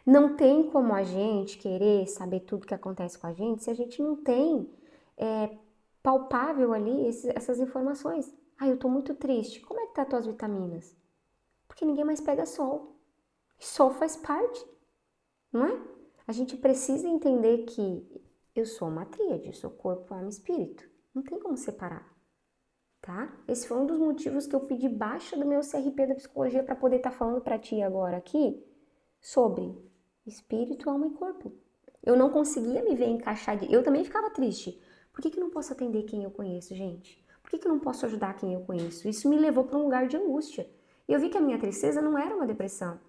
Não tem como a gente querer saber tudo que acontece com a gente se a gente não tem palpável ali essas informações. Eu tô muito triste. Como é que tá as tuas vitaminas? Porque ninguém mais pega sol. Sol faz parte, não é? A gente precisa entender que eu sou uma tríade, sou corpo, alma e espírito. Não tem como separar, tá? Esse foi um dos motivos que eu pedi baixa do meu CRP da psicologia para poder estar falando para ti agora aqui sobre espírito, alma e corpo. Eu não conseguia me ver encaixar. Eu também ficava triste. Por que eu não posso atender quem eu conheço, gente? Por que eu não posso ajudar quem eu conheço? Isso me levou para um lugar de angústia. E eu vi que a minha tristeza não era uma depressão.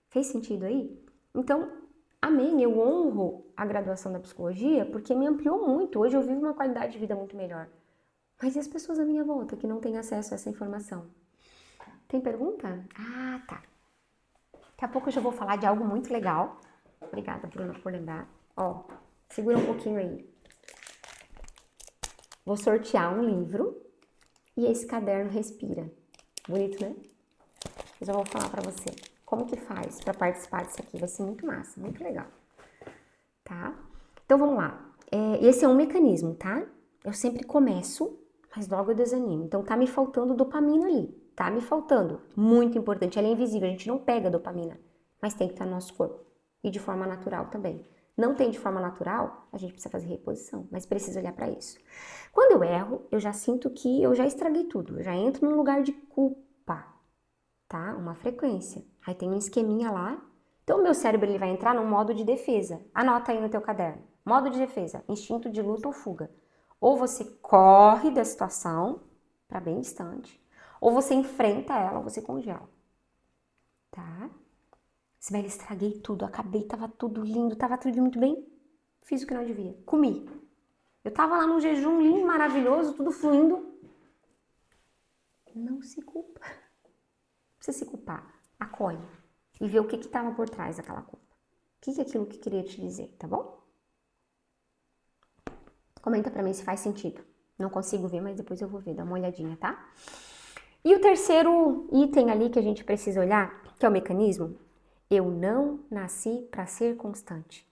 Fez sentido aí? Então, amém, eu honro a graduação da psicologia porque me ampliou muito. Hoje eu vivo uma qualidade de vida muito melhor. Mas e as pessoas à minha volta que não têm acesso a essa informação? Tem pergunta? Ah, tá. Daqui a pouco eu já vou falar de algo muito legal. Obrigada, Bruna, por lembrar. Ó, segura um pouquinho aí. Vou sortear um livro e esse caderno Respira. Bonito, né? Eu já vou falar pra você como que faz pra participar disso aqui. Vai ser muito massa, muito legal. Tá? Então, vamos lá. Esse é um mecanismo, tá? Eu sempre começo, mas logo eu desanimo. Então, tá me faltando dopamina ali. Tá me faltando. Muito importante. Ela é invisível, a gente não pega dopamina. Mas tem que estar no nosso corpo. E de forma natural também. não tem de forma natural, a gente precisa fazer reposição, mas precisa olhar para isso. Quando eu erro, eu já sinto que eu já estraguei tudo, eu já entro num lugar de culpa, tá? Uma frequência. Aí tem um esqueminha lá. Então o meu cérebro ele vai entrar num modo de defesa. Anota aí no teu caderno. Modo de defesa, instinto de luta ou fuga. Ou você corre da situação para bem distante, ou você enfrenta ela, ou você congela. Tá? Sibeli, estraguei tudo, acabei, tava tudo lindo, tava tudo muito bem. Fiz o que não devia, comi. Eu tava lá num jejum lindo, maravilhoso, tudo fluindo. Não se culpa. Não precisa se culpar. Acolhe e vê o que estava por trás daquela culpa. O que é aquilo que queria te dizer, tá bom? Comenta pra mim se faz sentido. Não consigo ver, mas depois eu vou ver, dá uma olhadinha, tá? E o terceiro item ali que a gente precisa olhar, que é o mecanismo, eu não nasci para ser constante.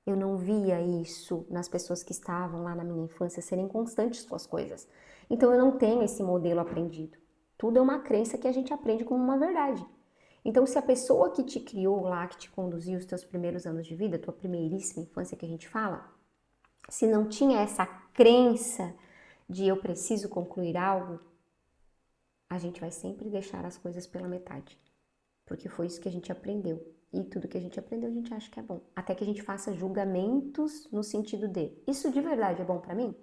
Eu não via isso nas pessoas que estavam lá na minha infância serem constantes com as coisas. Então eu não tenho esse modelo aprendido. Tudo é uma crença que a gente aprende como uma verdade. Então se a pessoa que te criou lá, que te conduziu os teus primeiros anos de vida, tua primeiríssima infância que a gente fala, se não tinha essa crença de eu preciso concluir algo, a gente vai sempre deixar as coisas pela metade. Porque foi isso que a gente aprendeu. E tudo que a gente aprendeu a gente acha que é bom. Até que a gente faça julgamentos no sentido de, isso de verdade é bom pra mim?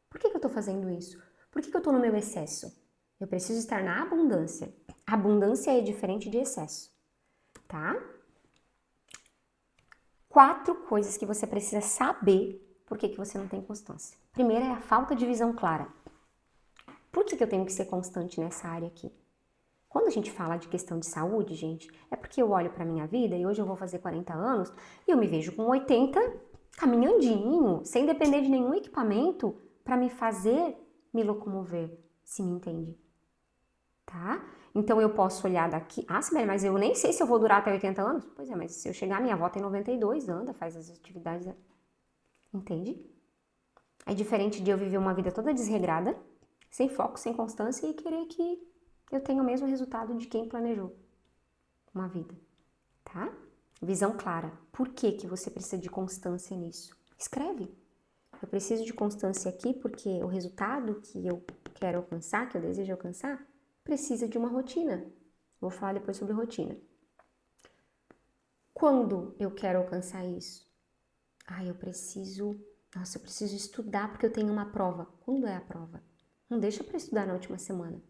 Por que eu tô fazendo isso? Por que eu tô no meu excesso? Eu preciso estar na abundância. Abundância é diferente de excesso, tá? 4 coisas que você precisa saber por que você não tem constância. Primeira é a falta de visão clara. Por que eu tenho que ser constante nessa área aqui? Quando a gente fala de questão de saúde, gente, é porque eu olho pra minha vida e hoje eu vou fazer 40 anos e eu me vejo com 80 caminhandinho, sem depender de nenhum equipamento pra me fazer me locomover, se me entende, tá? Então eu posso olhar daqui, Sibeli, mas eu nem sei se eu vou durar até 80 anos. Pois é, mas se eu chegar, minha avó tem 92, anda, faz as atividades, entende? É diferente de eu viver uma vida toda desregrada, sem foco, sem constância e querer que eu tenha o mesmo resultado de quem planejou uma vida, tá? Visão clara. Por que você precisa de constância nisso? Escreve. Eu preciso de constância aqui porque o resultado que eu quero alcançar, que eu desejo alcançar, precisa de uma rotina. Vou falar depois sobre rotina. Quando eu quero alcançar isso? Eu preciso estudar porque eu tenho uma prova. Quando é a prova? Não deixa para estudar na última semana.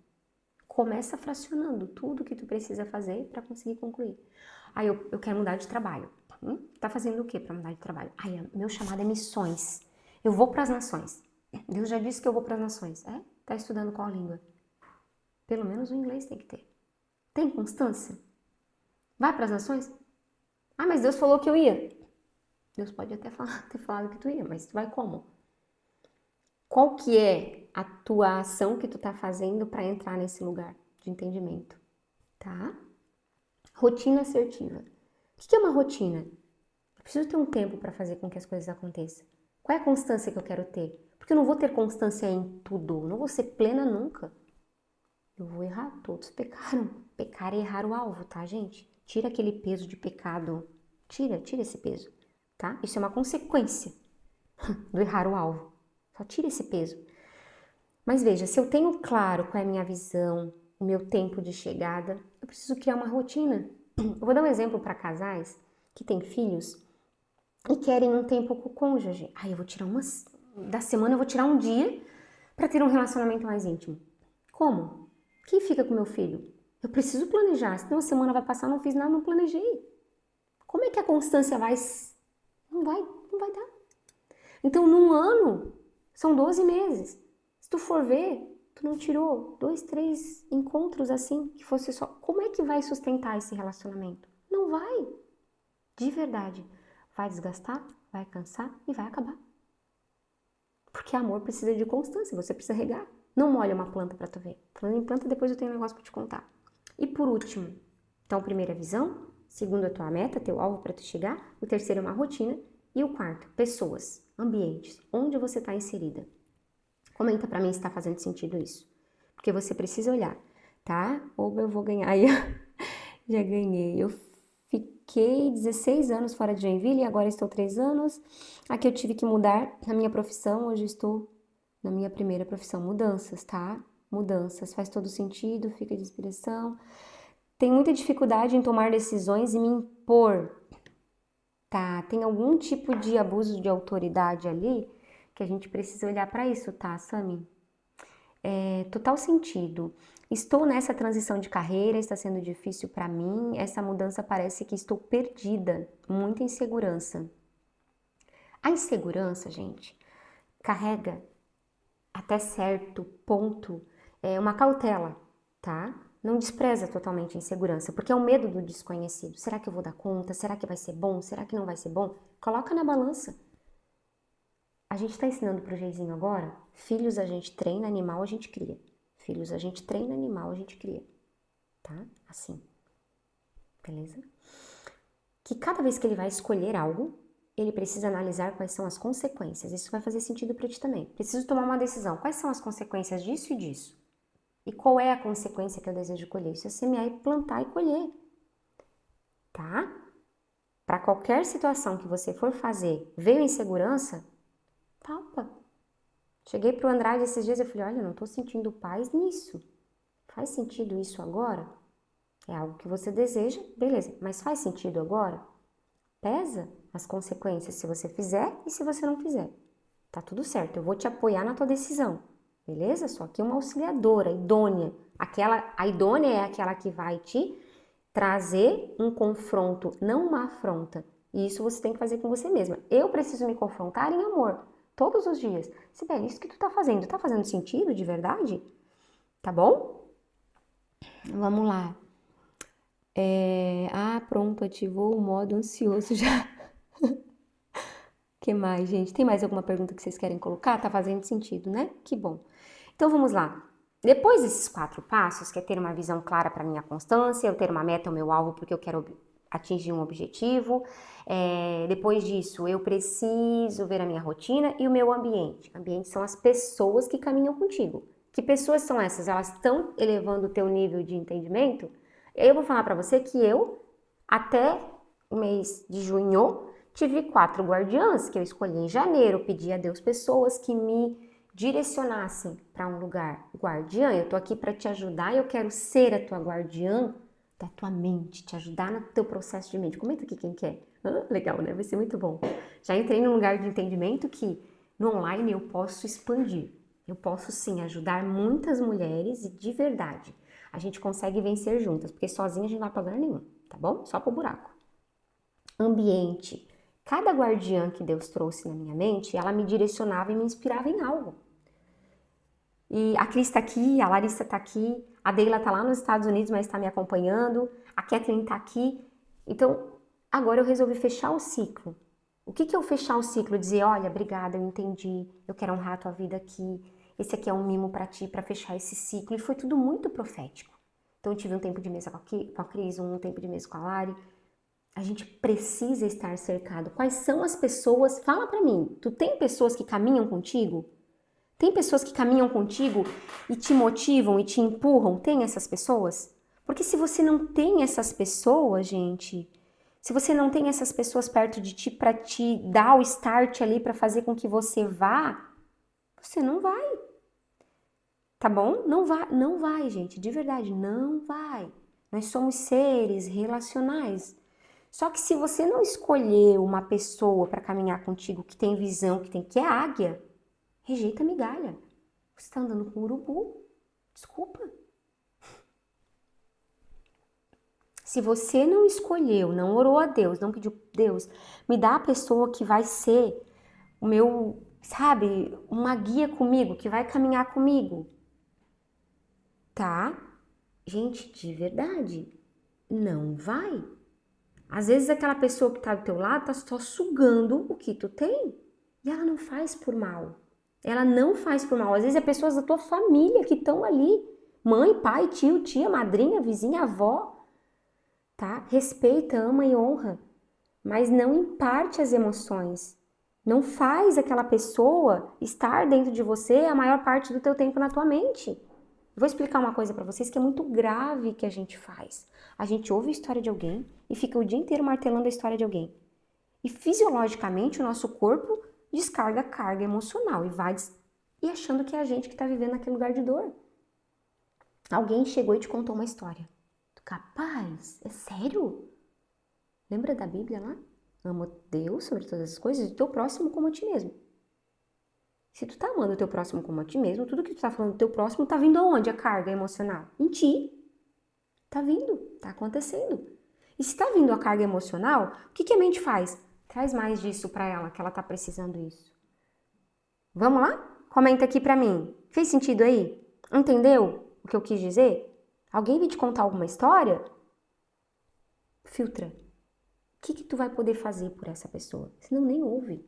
Começa fracionando tudo que tu precisa fazer para conseguir concluir. Eu quero mudar de trabalho. Tá fazendo o que para mudar de trabalho? Meu chamado é missões. Eu vou para as nações. Deus já disse que eu vou para as nações. Tá estudando qual língua? Pelo menos o inglês tem que ter. Tem constância? Vai para as nações? Mas Deus falou que eu ia. Deus pode até ter falado que tu ia, mas tu vai como? Qual que é a tua ação que tu tá fazendo para entrar nesse lugar de entendimento, tá? Rotina assertiva. O que é uma rotina? Eu preciso ter um tempo para fazer com que as coisas aconteçam. Qual é a constância que eu quero ter? Porque eu não vou ter constância em tudo, eu não vou ser plena nunca. Eu vou errar, todos pecaram. Pecar é errar o alvo, tá, gente? Tira aquele peso de pecado, tira esse peso, tá? Isso é uma consequência do errar o alvo. Só tira esse peso. Mas veja, se eu tenho claro qual é a minha visão, o meu tempo de chegada, eu preciso criar uma rotina. Eu vou dar um exemplo para casais que têm filhos e querem um tempo com o cônjuge. Eu vou tirar da semana, eu vou tirar um dia para ter um relacionamento mais íntimo. Como? Quem fica com meu filho? Eu preciso planejar, senão a semana vai passar, não fiz nada, não planejei. Como é que a constância vai? Não vai dar. Então, num ano, são 12 meses. Se tu for ver, tu não tirou 2, 3 encontros assim, que fosse só... Como é que vai sustentar esse relacionamento? Não vai. De verdade. Vai desgastar, vai cansar e vai acabar. Porque amor precisa de constância, você precisa regar. Não molha uma planta pra tu ver. Falando em planta, depois eu tenho um negócio pra te contar. E por último, então, primeira visão, segundo a tua meta, teu alvo para tu chegar, o terceiro é uma rotina e o quarto, pessoas, ambientes, onde você está inserida. Comenta pra mim se tá fazendo sentido isso, porque você precisa olhar, tá? Ou eu vou ganhar, já ganhei, eu fiquei 16 anos fora de Joinville e agora estou 3 anos. Aqui eu tive que mudar a minha profissão, hoje estou na minha primeira profissão. Mudanças, tá? Mudanças, faz todo sentido, fica de inspiração. Tenho muita dificuldade em tomar decisões e me impor, tá? Tem algum tipo de abuso de autoridade ali que a gente precisa olhar para isso, tá, Sami? Total sentido. Estou nessa transição de carreira, está sendo difícil para mim. Essa mudança parece que estou perdida, muita insegurança. A insegurança, gente, carrega até certo ponto uma cautela, tá? Não despreza totalmente a insegurança, porque é o medo do desconhecido. Será que eu vou dar conta? Será que vai ser bom? Será que não vai ser bom? Coloca na balança. A gente está ensinando pro Geizinho agora, filhos a gente treina, animal a gente cria. Filhos a gente treina, animal a gente cria. Tá? Assim. Beleza? Que cada vez que ele vai escolher algo, ele precisa analisar quais são as consequências. Isso vai fazer sentido para ti também. Preciso tomar uma decisão. Quais são as consequências disso e disso? E qual é a consequência que eu desejo colher? Isso é semear e plantar e colher. Tá? Para qualquer situação que você for fazer, veio insegurança, palpa. Cheguei pro Andrade esses dias e falei, olha, eu não tô sentindo paz nisso. Faz sentido isso agora? É algo que você deseja, beleza. Mas faz sentido agora? Pesa as consequências se você fizer e se você não fizer. Tá tudo certo, eu vou te apoiar na tua decisão. Beleza? Só que uma auxiliadora, idônea. A idônea é aquela que vai te trazer um confronto, não uma afronta. E isso você tem que fazer com você mesma. Eu preciso me confrontar em amor, todos os dias. Sibeli, isso que tu tá fazendo sentido de verdade? Tá bom? Vamos lá. Pronto, ativou o modo ansioso já. Que mais, gente? Tem mais alguma pergunta que vocês querem colocar? Tá fazendo sentido, né? Que bom. Então, vamos lá. Depois desses 4 passos, que é ter uma visão clara para minha constância, eu ter uma meta, o meu alvo, porque eu quero atingir um objetivo. Depois disso, eu preciso ver a minha rotina e o meu ambiente. Ambiente são as pessoas que caminham contigo. Que pessoas são essas? Elas estão elevando o teu nível de entendimento? Eu vou falar para você que eu, até o mês de junho, tive 4 guardiãs que eu escolhi em janeiro. Pedi a Deus pessoas que me direcionassem para um lugar. Guardiã, eu tô aqui para te ajudar e eu quero ser a tua guardiã da tua mente, te ajudar no teu processo de mente. Comenta aqui quem quer. Legal, né? Vai ser muito bom. Já entrei num lugar de entendimento que no online eu posso expandir. Eu posso sim ajudar muitas mulheres e de verdade. A gente consegue vencer juntas, porque sozinha a gente não vai pra lugar nenhum, tá bom? Só pro buraco. Ambiente. Cada guardiã que Deus trouxe na minha mente, ela me direcionava e me inspirava em algo. E a Cris tá aqui, a Larissa tá aqui, a Deila tá lá nos Estados Unidos, mas tá me acompanhando, a Kathleen tá aqui. Então, agora eu resolvi fechar o ciclo. O que é eu fechar o ciclo? Dizer, olha, obrigada, eu entendi, eu quero honrar a tua vida aqui, esse aqui é um mimo pra ti, pra fechar esse ciclo. E foi tudo muito profético. Então, eu tive um tempo de mesa com a Cris, um tempo de mesa com a Lari. A gente precisa estar cercado. Quais são as pessoas? Fala pra mim, tu tem pessoas que caminham contigo? Tem pessoas que caminham contigo e te motivam e te empurram? Tem essas pessoas? Porque se você não tem essas pessoas, gente, se você não tem essas pessoas perto de ti para te dar o start ali para fazer com que você vá, você não vai. Tá bom? Não vai, gente, de verdade, não vai. Nós somos seres relacionais. Só que se você não escolher uma pessoa para caminhar contigo que tem visão, que é águia, rejeita a migalha. Você está andando com urubu. Desculpa. Se você não escolheu, não orou a Deus, não pediu, Deus, me dá a pessoa que vai ser o meu, sabe, uma guia comigo, que vai caminhar comigo. Tá? Gente, de verdade, não vai. Às vezes aquela pessoa que tá do teu lado tá só sugando o que tu tem. E ela não faz por mal. Ela não faz por mal. Às vezes é pessoas da tua família que estão ali. Mãe, pai, tio, tia, madrinha, vizinha, avó. Tá? Respeita, ama e honra. Mas não imparte as emoções. Não faz aquela pessoa estar dentro de você a maior parte do teu tempo na tua mente. Eu vou explicar uma coisa pra vocês que é muito grave que a gente faz. A gente ouve a história de alguém e fica o dia inteiro martelando a história de alguém. E fisiologicamente o nosso corpo descarga carga emocional e vai e achando que é a gente que tá vivendo naquele lugar de dor. Alguém chegou e te contou uma história. Capaz? É sério? Lembra da Bíblia lá? Ama Deus sobre todas as coisas e o teu próximo como a ti mesmo. Se tu tá amando o teu próximo como a ti mesmo, tudo que tu tá falando do teu próximo tá vindo aonde? A carga emocional? Em ti. Tá vindo, tá acontecendo. E se tá vindo a carga emocional, o que a mente faz? Traz mais disso pra ela, que ela tá precisando disso. Vamos lá? Comenta aqui pra mim. Fez sentido aí? Entendeu o que eu quis dizer? Alguém veio te contar alguma história? Filtra. O que tu vai poder fazer por essa pessoa? Senão nem ouve.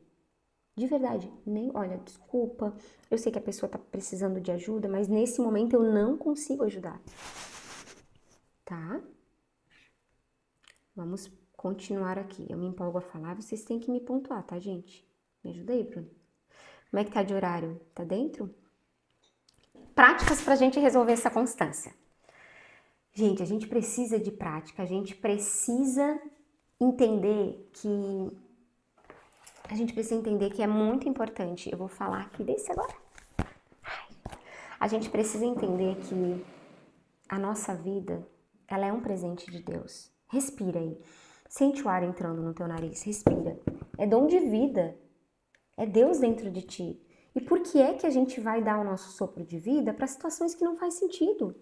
De verdade, nem, olha, desculpa, eu sei que a pessoa tá precisando de ajuda, mas nesse momento eu não consigo ajudar. Tá? Vamos continuar aqui. Eu me empolgo a falar, vocês têm que me pontuar, tá, gente? Me ajuda aí, Bruno. Como é que tá de horário? Tá dentro? Práticas pra gente resolver essa constância. Gente, a gente precisa de prática, a gente precisa entender que é muito importante. Eu vou falar aqui desse agora. A gente precisa entender que a nossa vida, ela é um presente de Deus. Respira aí. Sente o ar entrando no teu nariz. Respira. É dom de vida. É Deus dentro de ti. E por que é que a gente vai dar o nosso sopro de vida para situações que não faz sentido?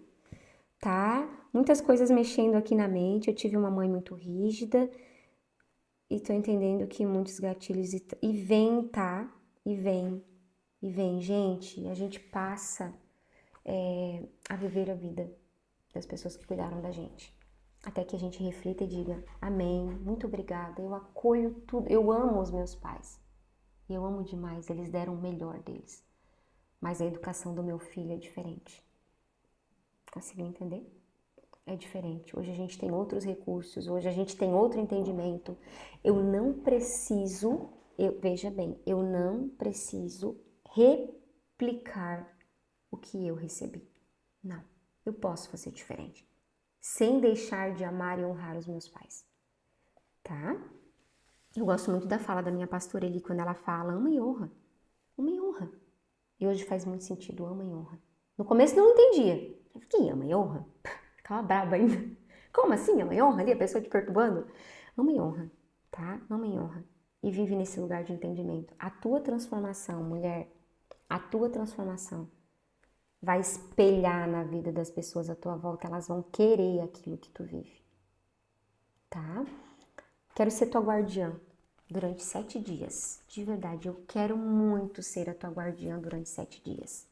Tá? Muitas coisas mexendo aqui na mente. Eu tive uma mãe muito rígida. E tô entendendo que muitos gatilhos... E vem, tá? E vem. Gente, a gente passa a viver a vida das pessoas que cuidaram da gente. Até que a gente reflita e diga, amém, muito obrigada, eu acolho tudo. Eu amo os meus pais. E eu amo demais, eles deram o melhor deles. Mas a educação do meu filho é diferente. Conseguiu entender? É diferente. Hoje a gente tem outros recursos, hoje a gente tem outro entendimento. Eu não preciso, veja bem, eu não preciso replicar o que eu recebi. Não, eu posso fazer diferente. Sem deixar de amar e honrar os meus pais. Tá? Eu gosto muito da fala da minha pastora Eli, quando ela fala, ama e honra. Ama e honra. E hoje faz muito sentido, ama e honra. No começo não entendia. Eu fiquei, ama e honra? Ficava braba ainda. Como assim, ama e honra? Ali a pessoa te perturbando? Ama e honra, tá? Ama e honra. E vive nesse lugar de entendimento. A tua transformação, mulher, a tua transformação vai espelhar na vida das pessoas à tua volta. Elas vão querer aquilo que tu vive, tá? Quero ser tua guardiã durante 7 dias. De verdade, eu quero muito ser a tua guardiã durante 7 dias.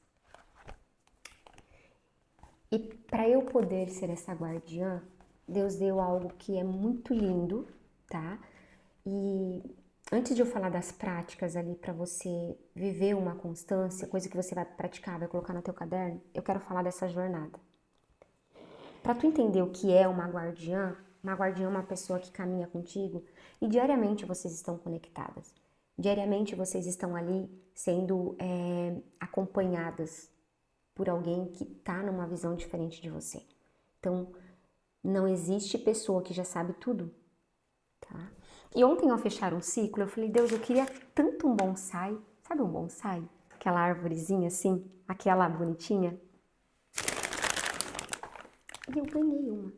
E para eu poder ser essa guardiã, Deus deu algo que é muito lindo, tá? E antes de eu falar das práticas ali para você viver uma constância, coisa que você vai praticar, vai colocar no teu caderno, eu quero falar dessa jornada. Para tu entender o que é uma guardiã é uma pessoa que caminha contigo e diariamente vocês estão conectadas. Diariamente vocês estão ali sendo acompanhadas por alguém que tá numa visão diferente de você. Então, não existe pessoa que já sabe tudo, tá? E ontem ao fechar um ciclo, eu falei, Deus, eu queria tanto um bonsai. Sabe um bonsai? Aquela árvorezinha assim, aquela bonitinha. E eu ganhei uma.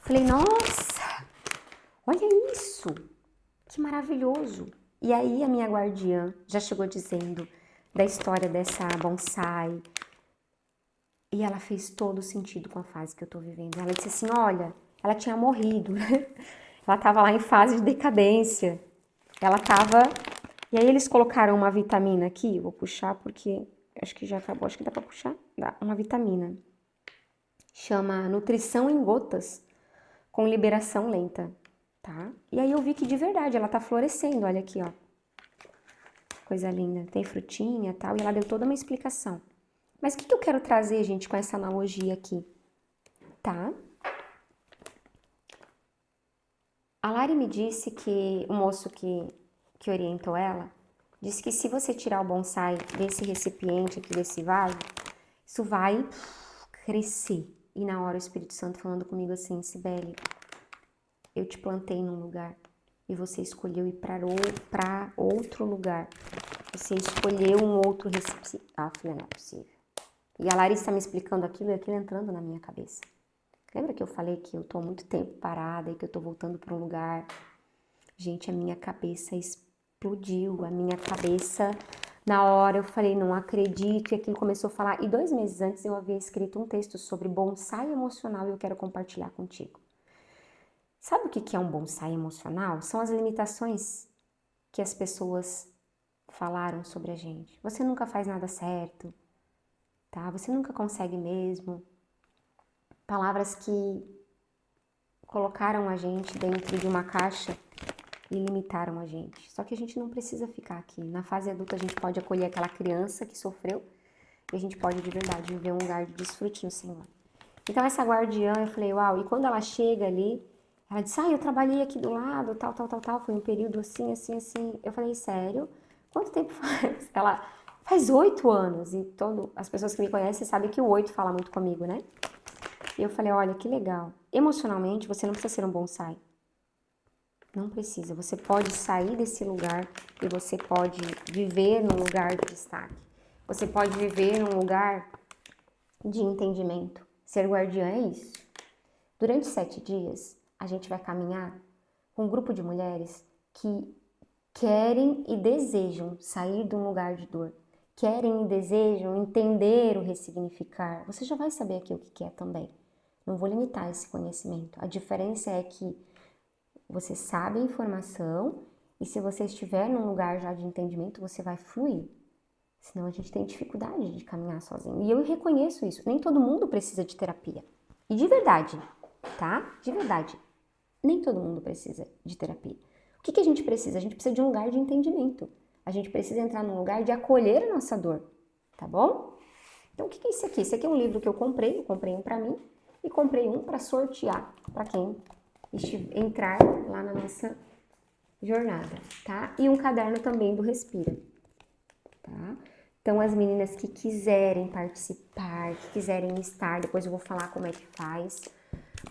Falei, nossa, olha isso, que maravilhoso. E aí a minha guardiã já chegou dizendo da história dessa bonsai. E ela fez todo sentido com a fase que eu tô vivendo. Ela disse assim, olha, ela tinha morrido, né? Ela tava lá em fase de decadência. Ela tava... E aí eles colocaram uma vitamina aqui, vou puxar porque acho que já acabou, acho que dá pra puxar. Dá, uma vitamina. Chama Nutrição em Gotas, com liberação lenta, tá? E aí eu vi que de verdade ela tá florescendo, olha aqui, ó. Coisa linda, tem frutinha e tal, e ela deu toda uma explicação. Mas o que eu quero trazer, gente, com essa analogia aqui, tá? A Lari me disse que, o moço que orientou ela, disse que se você tirar o bonsai desse recipiente aqui, desse vaso, Isso vai crescer. E na hora o Espírito Santo falando comigo assim, Cibele, eu te plantei num lugar e você escolheu ir para outro lugar. Você escolheu um outro recipiente. Ah, filha, não é possível. E a Larissa me explicando aquilo e aquilo entrando na minha cabeça. Lembra que eu falei que eu tô há muito tempo parada e que eu tô voltando para um lugar? Gente, a minha cabeça explodiu. A minha cabeça, na hora eu falei, não acredito. E aquilo começou a falar. E 2 meses antes eu havia escrito um texto sobre bonsai emocional e eu quero compartilhar contigo. Sabe o que é um bonsai emocional? São as limitações que as pessoas falaram sobre a gente. Você nunca faz nada certo, tá? Você nunca consegue mesmo. Palavras que colocaram a gente dentro de uma caixa e limitaram a gente. Só que a gente não precisa ficar aqui. Na fase adulta a gente pode acolher aquela criança que sofreu e a gente pode de verdade viver um lugar de desfrute no Senhor. Então essa guardiã, eu falei, uau, e quando ela chega ali, ela disse, eu trabalhei aqui do lado, tal, foi um período assim. Eu falei, sério? Quanto tempo faz? Ela, faz 8 anos, e as pessoas que me conhecem sabem que o 8 fala muito comigo, né? E eu falei, olha, que legal. Emocionalmente, você não precisa ser um bonsai. Não precisa. Você pode sair desse lugar e você pode viver num lugar de destaque. Você pode viver num lugar de entendimento. Ser guardiã é isso. Durante 7 dias, a gente vai caminhar com um grupo de mulheres que querem e desejam sair de um lugar de dor. Querem e desejam entender o ressignificar. Você já vai saber aqui o que é também. Não vou limitar esse conhecimento. A diferença é que você sabe a informação e se você estiver num lugar já de entendimento, você vai fluir. Senão a gente tem dificuldade de caminhar sozinho. E eu reconheço isso. Nem todo mundo precisa de terapia. E de verdade, tá? De verdade. Nem todo mundo precisa de terapia. O que a gente precisa? A gente precisa de um lugar de entendimento. A gente precisa entrar num lugar de acolher a nossa dor. Tá bom? Então, o que é isso aqui? Esse aqui é um livro que eu comprei um pra mim e comprei um pra sortear pra quem entrar lá na nossa jornada, tá? E um caderno também do Respira, tá? Então, as meninas que quiserem participar, que quiserem estar, depois eu vou falar como é que faz.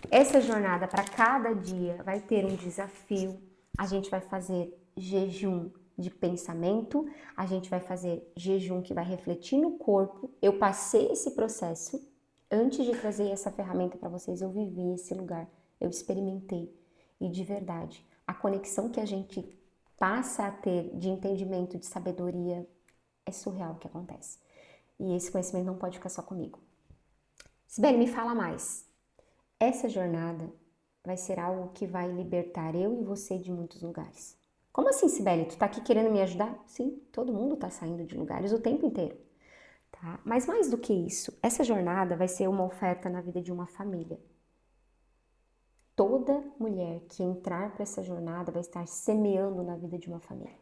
Essa jornada, para cada dia, vai ter um desafio. A gente vai fazer jejum de pensamento, a gente vai fazer jejum que vai refletir no corpo. Eu passei esse processo, antes de trazer essa ferramenta para vocês, eu vivi esse lugar, eu experimentei. E de verdade, a conexão que a gente passa a ter de entendimento, de sabedoria, é surreal o que acontece. E esse conhecimento não pode ficar só comigo. Sibeli, me fala mais. Essa jornada vai ser algo que vai libertar eu e você de muitos lugares. Como assim, Sibeli? Tu tá aqui querendo me ajudar? Sim, todo mundo tá saindo de lugares o tempo inteiro. Tá? Mas mais do que isso, essa jornada vai ser uma oferta na vida de uma família. Toda mulher que entrar para essa jornada vai estar semeando na vida de uma família.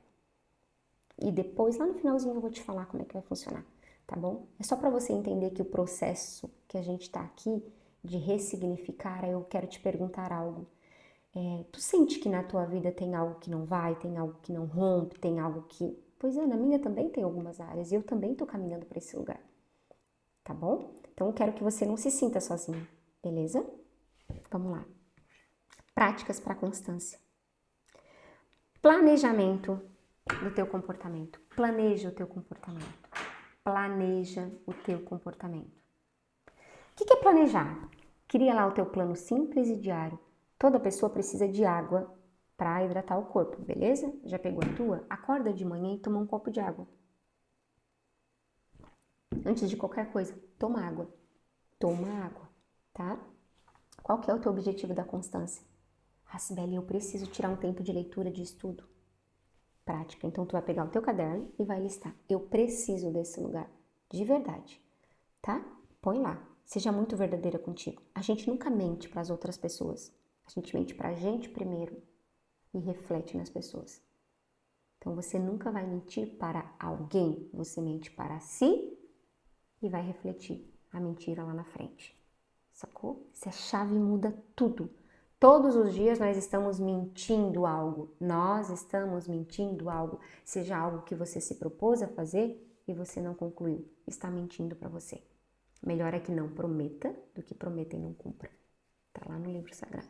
E depois, lá no finalzinho, eu vou te falar como é que vai funcionar, tá bom? É só para você entender que o processo que a gente tá aqui de ressignificar, eu quero te perguntar algo. Tu sente que na tua vida tem algo que não vai, tem algo que não rompe, tem algo que... Pois é, na minha também tem algumas áreas e eu também tô caminhando para esse lugar, tá bom? Então, eu quero que você não se sinta sozinho, beleza? Vamos lá. Práticas para constância. Planejamento do teu comportamento. Planeja o teu comportamento. Planeja o teu comportamento. O que é planejar? Cria lá o teu plano simples e diário. Toda pessoa precisa de água para hidratar o corpo, beleza? Já pegou a tua? Acorda de manhã e toma um copo de água. Antes de qualquer coisa, toma água. Toma água, tá? Qual que é o teu objetivo da constância? Ah, Sibeli, eu preciso tirar um tempo de leitura, de estudo. Prática. Então, tu vai pegar o teu caderno e vai listar. Eu preciso desse lugar. De verdade, tá? Põe lá. Seja muito verdadeira contigo. A gente nunca mente para as outras pessoas. A gente mente para a gente primeiro e reflete nas pessoas. Então, você nunca vai mentir para alguém. Você mente para si e vai refletir a mentira lá na frente. Sacou? Essa chave muda tudo. Todos os dias nós estamos mentindo algo. Nós estamos mentindo algo. Seja algo que você se propôs a fazer e você não concluiu. Está mentindo para você. Melhor é que não prometa do que prometa e não cumpra. Tá lá no livro sagrado.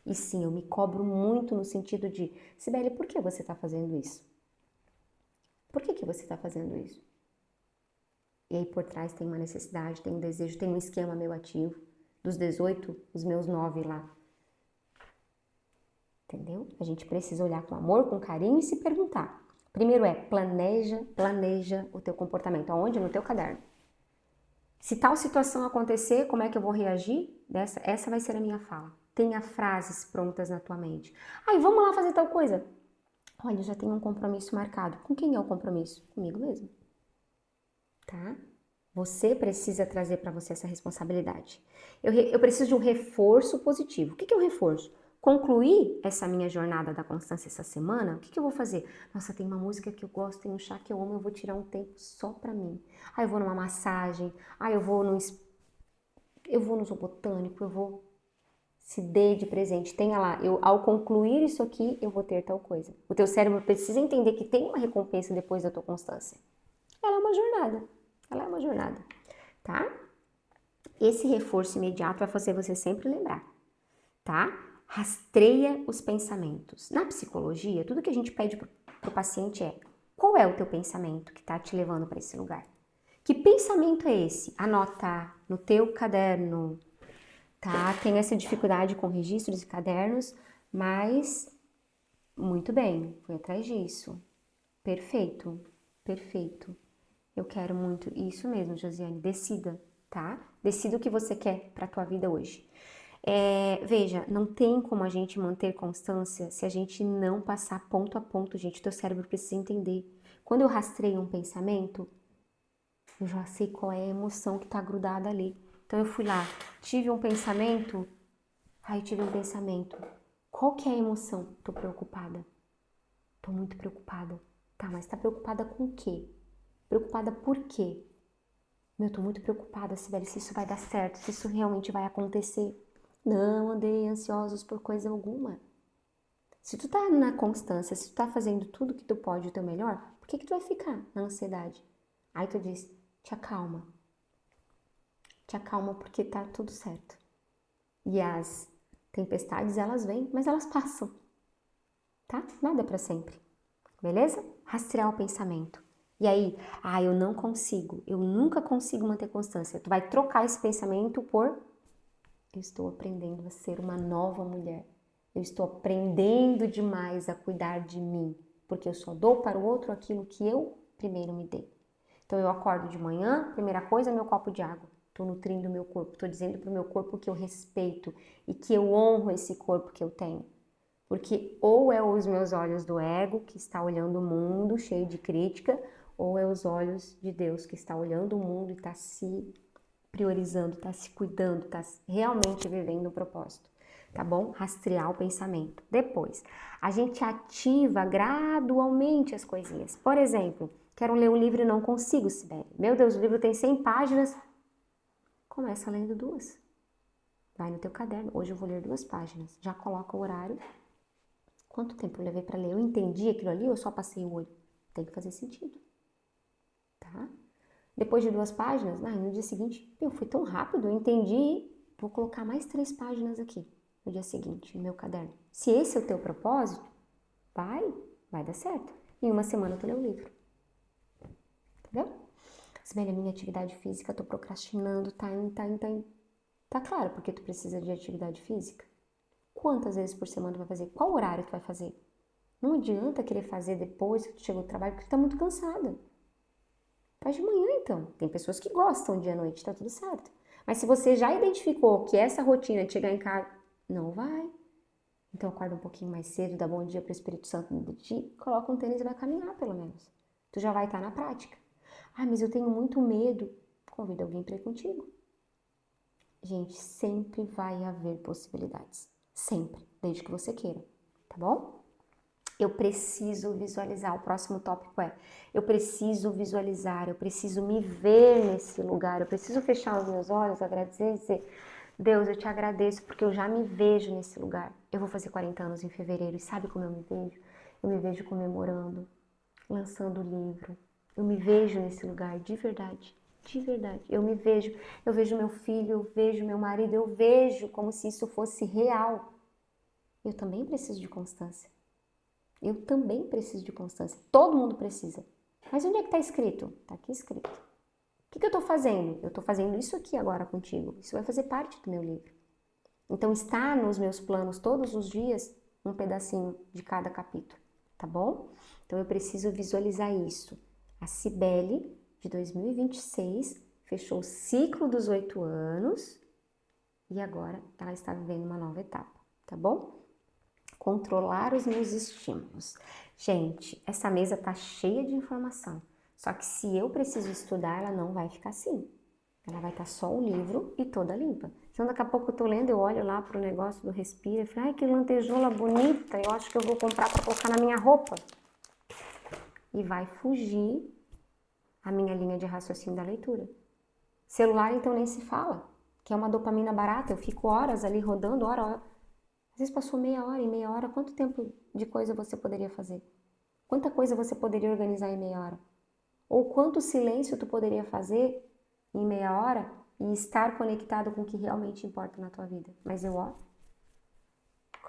E sim, eu me cobro muito no sentido de, Sibeli, por que você está fazendo isso? Por que você está fazendo isso? E aí por trás tem uma necessidade, tem um desejo, tem um esquema meu ativo. Dos 18, os meus 9 lá. Entendeu? A gente precisa olhar com amor, com carinho e se perguntar. Primeiro planeja o teu comportamento. Aonde? No teu caderno. Se tal situação acontecer, como é que eu vou reagir? Essa vai ser a minha fala. Tenha frases prontas na tua mente. Ai, vamos lá fazer tal coisa. Olha, eu já tenho um compromisso marcado. Com quem é o compromisso? Comigo mesmo. Tá? Você precisa trazer para você essa responsabilidade. Eu preciso de um reforço positivo. O que é um reforço? Concluir essa minha jornada da constância essa semana, o que eu vou fazer? Nossa, tem uma música que eu gosto, tem um chá que eu amo, eu vou tirar um tempo só pra mim. Ah, eu vou numa massagem, eu vou no zoo botânico, eu vou se dê de presente. Tenha lá, ao concluir isso aqui, eu vou ter tal coisa. O teu cérebro precisa entender que tem uma recompensa depois da tua constância. Ela é uma jornada, tá? Esse reforço imediato vai fazer você sempre lembrar, tá? Rastreia os pensamentos. Na psicologia, tudo que a gente pede pro paciente é: qual é o teu pensamento que tá te levando para esse lugar? Que pensamento é esse? Anota no teu caderno, tá? Tem essa dificuldade com registros e cadernos, mas muito bem, fui atrás disso. Perfeito, perfeito. Eu quero muito isso mesmo, Josiane. Decida, tá? Decida o que você quer para a tua vida hoje. Veja, não tem como a gente manter constância se a gente não passar ponto a ponto, gente. Teu cérebro precisa entender. Quando eu rastreio um pensamento, eu já sei qual é a emoção que está grudada ali. Então eu fui lá, tive um pensamento. Qual que é a emoção? Tô preocupada. Tô muito preocupada. Tá, mas tá preocupada com o quê? Preocupada por quê? Tô muito preocupada, Sibeli, se isso vai dar certo, se isso realmente vai acontecer. Não andei ansiosos por coisa alguma. Se tu tá na constância, se tu tá fazendo tudo que tu pode o teu melhor, por que tu vai ficar na ansiedade? Aí tu diz, te acalma. Te acalma porque tá tudo certo. E as tempestades, elas vêm, mas elas passam. Tá? Nada é pra sempre. Beleza? Rastrear o pensamento. E aí, eu não consigo, eu nunca consigo manter constância. Tu vai trocar esse pensamento por: eu estou aprendendo a ser uma nova mulher. Eu estou aprendendo demais a cuidar de mim, porque eu só dou para o outro aquilo que eu primeiro me dei. Então eu acordo de manhã, primeira coisa, meu copo de água. Estou nutrindo o meu corpo, estou dizendo para o meu corpo que eu respeito e que eu honro esse corpo que eu tenho. Porque ou é os meus olhos do ego que está olhando o mundo cheio de crítica, ou é os olhos de Deus que está olhando o mundo e está se priorizando, está se cuidando, está realmente vivendo o propósito, tá bom? Rastrear o pensamento. Depois, a gente ativa gradualmente as coisinhas. Por exemplo, quero ler um livro e não consigo, Sibeli. Meu Deus, o livro tem 100 páginas. Começa lendo 2. Vai no teu caderno. Hoje eu vou ler 2 páginas. Já coloca o horário. Quanto tempo eu levei para ler? Eu entendi aquilo ali ou eu só passei o olho? Tem que fazer sentido, tá? Depois de 2 páginas, no dia seguinte, foi tão rápido, eu entendi, vou colocar mais 3 páginas aqui no dia seguinte, no meu caderno. Se esse é o teu propósito, vai dar certo. Em uma semana tu lê o livro. Entendeu? Sibeli, a minha atividade física, tô procrastinando, tá indo. Tá claro porque tu precisa de atividade física? Quantas vezes por semana tu vai fazer? Qual horário tu vai fazer? Não adianta querer fazer depois que tu chegou do trabalho, porque tu tá muito cansada. Faz de manhã, então. Tem pessoas que gostam de à noite, tá tudo certo. Mas se você já identificou que essa rotina de chegar em casa não vai, então acorda um pouquinho mais cedo, dá bom dia pro Espírito Santo no dia, coloca um tênis e vai caminhar, pelo menos. Tu já vai estar na prática. Mas eu tenho muito medo. Convida alguém para ir contigo. Gente, sempre vai haver possibilidades. Sempre, desde que você queira, tá bom? Eu preciso visualizar, o próximo tópico é: eu preciso visualizar, eu preciso me ver nesse lugar, eu preciso fechar os meus olhos, agradecer e dizer: Deus, eu te agradeço porque eu já me vejo nesse lugar. Eu vou fazer 40 anos em fevereiro e sabe como eu me vejo? Eu me vejo comemorando, lançando o livro. Eu me vejo nesse lugar de verdade. De verdade. Eu me vejo, eu vejo meu filho, eu vejo meu marido, eu vejo como se isso fosse real. Eu também preciso de constância. Eu também preciso de constância. Todo mundo precisa. Mas onde é que está escrito? Está aqui escrito. O que eu estou fazendo? Eu estou fazendo isso aqui agora contigo. Isso vai fazer parte do meu livro. Então está nos meus planos todos os dias um pedacinho de cada capítulo, tá bom? Então eu preciso visualizar isso. A Cibele, de 2026, fechou o ciclo dos 8 anos e agora ela está vivendo uma nova etapa, tá bom? Controlar os meus estímulos. Gente, essa mesa tá cheia de informação, só que se eu preciso estudar, ela não vai ficar assim. Ela vai estar só o livro e toda limpa. Então daqui a pouco eu tô lendo, eu olho lá pro negócio do Respira e falo, ai que lantejola bonita, eu acho que eu vou comprar para colocar na minha roupa. E vai fugir a minha linha de raciocínio da leitura. Celular então nem se fala, que é uma dopamina barata, eu fico horas ali rodando, hora. Às vezes passou meia hora, em meia hora, quanto tempo de coisa você poderia fazer? Quanta coisa você poderia organizar em meia hora? Ou quanto silêncio tu poderia fazer em meia hora e estar conectado com o que realmente importa na tua vida? Mas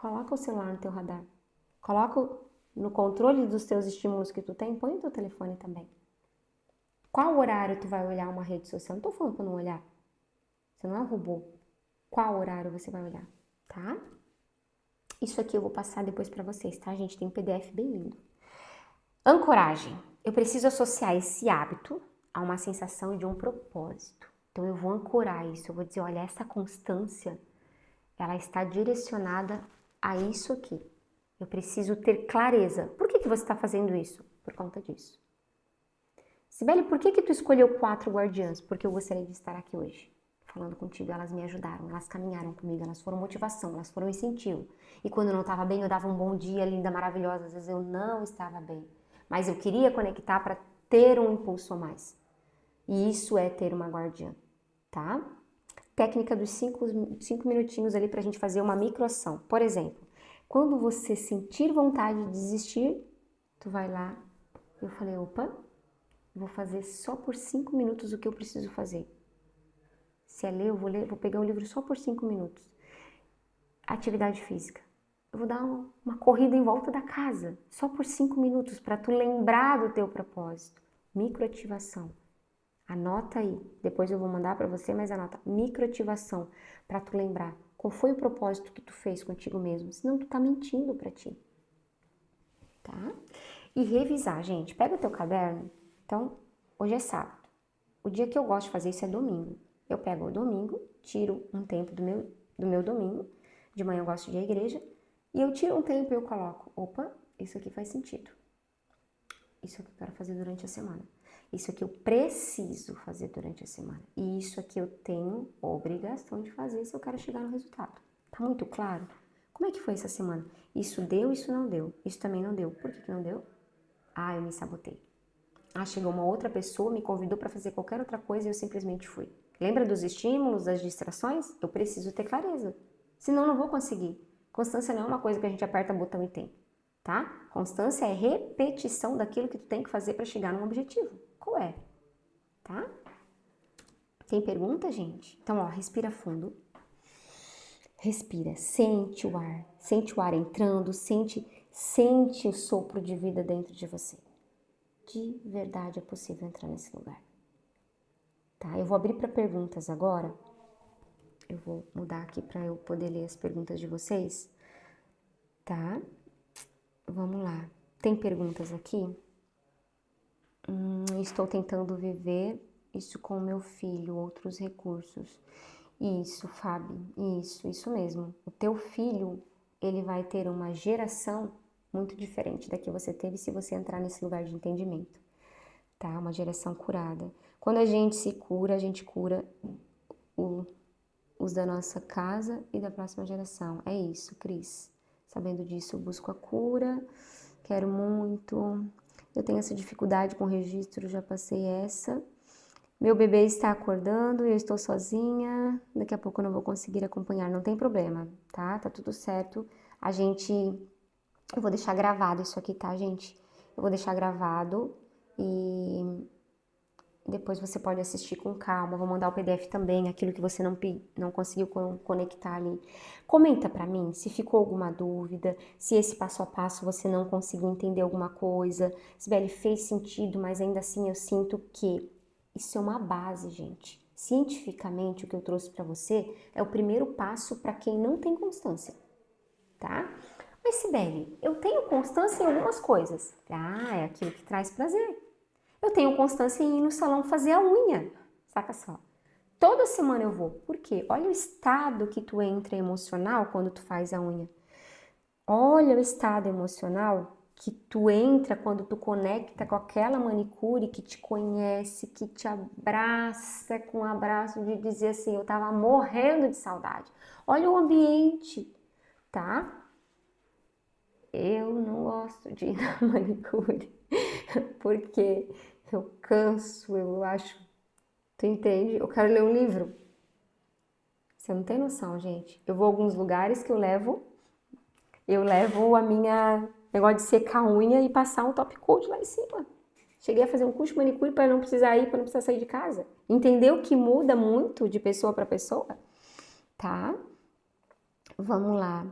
coloca o celular no teu radar. Coloca no controle dos teus estímulos que tu tem, põe o teu telefone também. Qual horário tu vai olhar uma rede social? Não tô falando pra não olhar. Você não é um robô. Qual horário você vai olhar, tá? Isso aqui eu vou passar depois pra vocês, tá, gente? Tem um PDF bem lindo. Ancoragem. Eu preciso associar esse hábito a uma sensação de um propósito. Então eu vou ancorar isso, eu vou dizer, olha, essa constância, ela está direcionada a isso aqui. Eu preciso ter clareza. Por que você está fazendo isso? Por conta disso. Sibeli, por que tu escolheu 4 guardiãs? Porque eu gostaria de estar aqui hoje, falando contigo. Elas me ajudaram, elas caminharam comigo, elas foram motivação, elas foram incentivo. E quando eu não estava bem, eu dava um bom dia, linda, maravilhosa. Às vezes eu não estava bem. Mas eu queria conectar para ter um impulso a mais. E isso é ter uma guardiã, tá? Técnica dos 5 minutinhos ali pra gente fazer uma microação. Por exemplo, quando você sentir vontade de desistir, tu vai lá. Eu falei, opa, vou fazer só por 5 minutos o que eu preciso fazer. Se é ler, vou pegar o livro só por 5 minutos. Atividade física. Eu vou dar uma corrida em volta da casa, só por 5 minutos, para tu lembrar do teu propósito. Microativação. Anota aí, depois eu vou mandar para você, mas anota. Microativação, para tu lembrar. Qual foi o propósito que tu fez contigo mesmo? Senão tu tá mentindo para ti. Tá? E revisar, gente. Pega o teu caderno. Então, hoje é sábado. O dia que eu gosto de fazer isso é domingo. Eu pego o domingo, tiro um tempo do meu domingo. De manhã eu gosto de ir à igreja. E eu tiro um tempo e eu coloco, opa, isso aqui faz sentido. Isso aqui eu quero fazer durante a semana. Isso aqui eu preciso fazer durante a semana. E isso aqui eu tenho obrigação de fazer se eu quero chegar no resultado. Tá muito claro? Como é que foi essa semana? Isso deu, isso não deu. Isso também não deu. Por que não deu? Ah, eu me sabotei. Ah, chegou uma outra pessoa, me convidou para fazer qualquer outra coisa e eu simplesmente fui. Lembra dos estímulos, das distrações? Eu preciso ter clareza. Senão eu não vou conseguir. Constância não é uma coisa que a gente aperta o botão e tem, tá? Constância é repetição daquilo que tu tem que fazer para chegar num objetivo. Qual é? Tá? Tem pergunta, gente? Então, ó, respira fundo. Respira, sente o ar entrando, sente o sopro de vida dentro de você. De verdade é possível entrar nesse lugar. Tá? Eu vou abrir para perguntas agora. Eu vou mudar aqui para eu poder ler as perguntas de vocês. Tá? Vamos lá. Tem perguntas aqui? Estou tentando viver isso com meu filho, outros recursos. Isso, Fábio, isso mesmo. O teu filho, ele vai ter uma geração muito diferente da que você teve se você entrar nesse lugar de entendimento. Tá? Uma geração curada. Quando a gente se cura, a gente cura os da nossa casa e da próxima geração. É isso, Cris. Sabendo disso, eu busco a cura, quero muito. Eu tenho essa dificuldade com o registro, já passei essa. Meu bebê está acordando, eu estou sozinha, daqui a pouco eu não vou conseguir acompanhar, não tem problema, tá? Tá tudo certo. Eu vou deixar gravado isso aqui, tá, gente? Eu vou deixar gravado e depois você pode assistir com calma, vou mandar o PDF também, aquilo que você não conseguiu conectar ali. Comenta pra mim se ficou alguma dúvida, se esse passo a passo você não conseguiu entender alguma coisa, Sibeli, fez sentido, mas ainda assim eu sinto que isso é uma base, gente. Cientificamente, o que eu trouxe pra você é o primeiro passo para quem não tem constância, tá? Mas Sibeli, eu tenho constância em algumas coisas. Ah, é aquilo que traz prazer. Eu tenho constância em ir no salão fazer a unha, saca só. Toda semana eu vou. Por quê? Olha o estado que tu entra emocional quando tu faz a unha. Olha o estado emocional que tu entra quando tu conecta com aquela manicure que te conhece, que te abraça com um abraço de dizer assim, eu tava morrendo de saudade. Olha o ambiente, tá? Eu não gosto de ir na manicure, porque eu canso, eu acho. Tu entende? Eu quero ler um livro. Você não tem noção, gente. Eu vou a alguns lugares que eu levo a minha negócio de secar a unha e passar um top coat lá em cima. Cheguei a fazer um curso de manicure para não precisar ir, para não precisar sair de casa. Entendeu que muda muito de pessoa para pessoa? Tá? Vamos lá.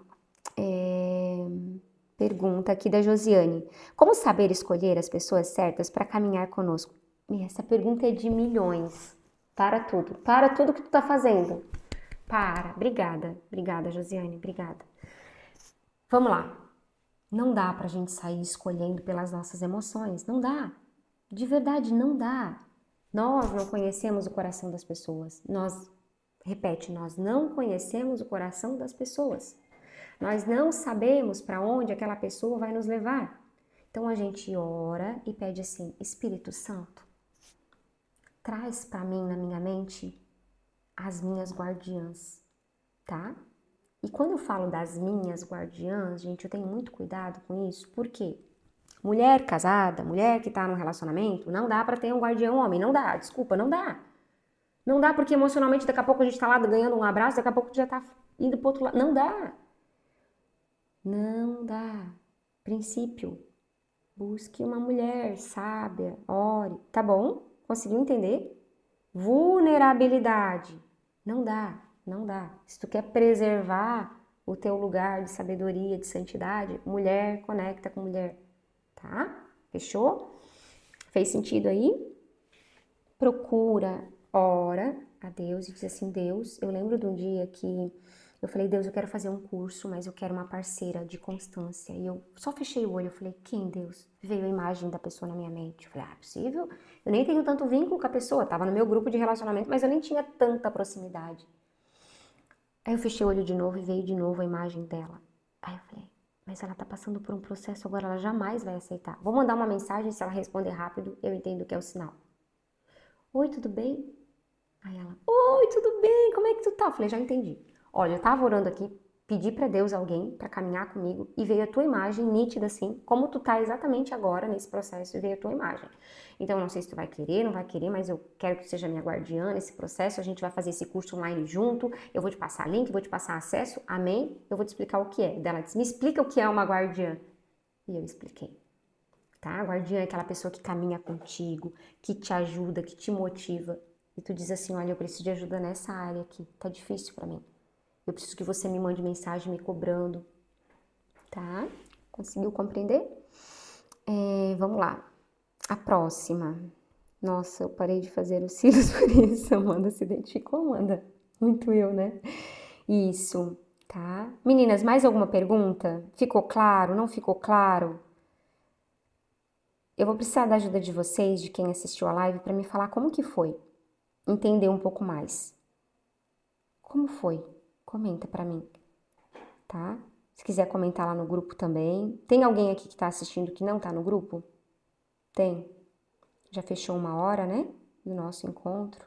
Pergunta aqui da Josiane. Como saber escolher as pessoas certas para caminhar conosco? Essa pergunta é de milhões. Para tudo que tu tá fazendo. Para. Obrigada, Josiane, obrigada. Vamos lá. Não dá pra gente sair escolhendo pelas nossas emoções, não dá. De verdade, não dá. Nós não conhecemos o coração das pessoas. Nós não conhecemos o coração das pessoas. Nós não sabemos para onde aquela pessoa vai nos levar. Então a gente ora e pede assim: Espírito Santo, traz para mim na minha mente as minhas guardiãs, tá? E quando eu falo das minhas guardiãs, gente, eu tenho muito cuidado com isso. Por quê? Mulher casada, mulher que tá num relacionamento, não dá para ter um guardião homem, não dá, desculpa, não dá. Não dá porque emocionalmente daqui a pouco a gente tá lá ganhando um abraço, daqui a pouco já tá indo pro outro lado. Não dá. Não dá. Princípio. Busque uma mulher sábia, ore. Tá bom? Conseguiu entender? Vulnerabilidade. Não dá, não dá. Se tu quer preservar o teu lugar de sabedoria, de santidade, mulher conecta com mulher. Tá? Fechou? Fez sentido aí? Procura, ora a Deus e diz assim: Deus, eu lembro de um dia que eu falei: Deus, eu quero fazer um curso, mas eu quero uma parceira de constância. E eu só fechei o olho, eu falei: quem, Deus? Veio a imagem da pessoa na minha mente. Eu falei: ah, é possível? Eu nem tenho tanto vínculo com a pessoa, tava no meu grupo de relacionamento, mas eu nem tinha tanta proximidade. Aí eu fechei o olho de novo e veio de novo a imagem dela. Aí eu falei: mas ela tá passando por um processo agora, ela jamais vai aceitar. Vou mandar uma mensagem, se ela responder rápido, eu entendo que é o sinal. Oi, tudo bem? Aí ela: oi, tudo bem? Como é que tu tá? Eu falei: já entendi. Olha, eu tava orando aqui, pedi pra Deus alguém pra caminhar comigo e veio a tua imagem nítida assim, como tu tá exatamente agora nesse processo e veio a tua imagem. Então, não sei se tu vai querer, não vai querer, mas eu quero que tu seja minha guardiã nesse processo, a gente vai fazer esse curso online junto, eu vou te passar link, vou te passar acesso, amém? Eu vou te explicar o que é. Ela disse: me explica o que é uma guardiã. E eu expliquei. Tá? A guardiã é aquela pessoa que caminha contigo, que te ajuda, que te motiva. E tu diz assim: olha, eu preciso de ajuda nessa área aqui, tá difícil pra mim. Eu preciso que você me mande mensagem me cobrando, tá? Conseguiu compreender? Vamos lá. A próxima. Nossa, eu parei de fazer os cílios por isso. Amanda se identificou, Amanda. Muito eu, né? Isso, tá? Meninas, mais alguma pergunta? Ficou claro? Não ficou claro? Eu vou precisar da ajuda de vocês, de quem assistiu a live, para me falar como que foi. Entender um pouco mais. Como foi? Comenta pra mim, tá? Se quiser comentar lá no grupo também. Tem alguém aqui que tá assistindo que não tá no grupo? Tem. Já fechou 1 hora, né? Do nosso encontro.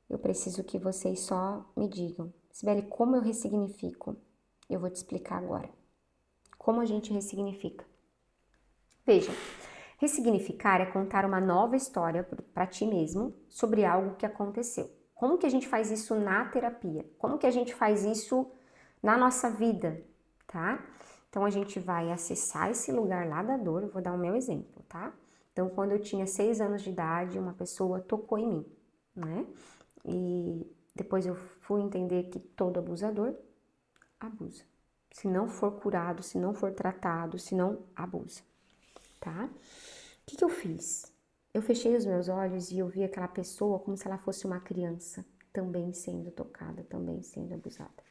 Eu preciso que vocês só me digam: Sibeli, como eu ressignifico? Eu vou te explicar agora. Como a gente ressignifica? Veja, ressignificar é contar uma nova história para ti mesmo sobre algo que aconteceu. Como que a gente faz isso na terapia? Como que a gente faz isso na nossa vida, tá? Então a gente vai acessar esse lugar lá da dor, eu vou dar o meu exemplo, tá? Então, quando eu tinha 6 anos de idade, uma pessoa tocou em mim, né? E depois eu fui entender que todo abusador abusa. Se não for curado, se não for tratado, se não abusa, tá? O que eu fiz? Eu fechei os meus olhos e eu vi aquela pessoa como se ela fosse uma criança, também sendo tocada, também sendo abusada.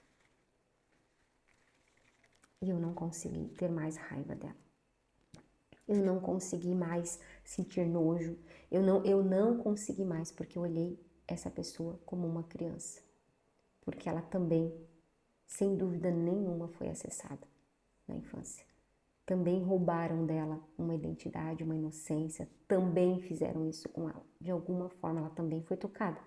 E eu não consegui ter mais raiva dela. Eu não consegui mais sentir nojo. Eu não consegui mais, porque eu olhei essa pessoa como uma criança. Porque ela também, sem dúvida nenhuma, foi acessada na infância. Também roubaram dela uma identidade, uma inocência, também fizeram isso com ela. De alguma forma, ela também foi tocada.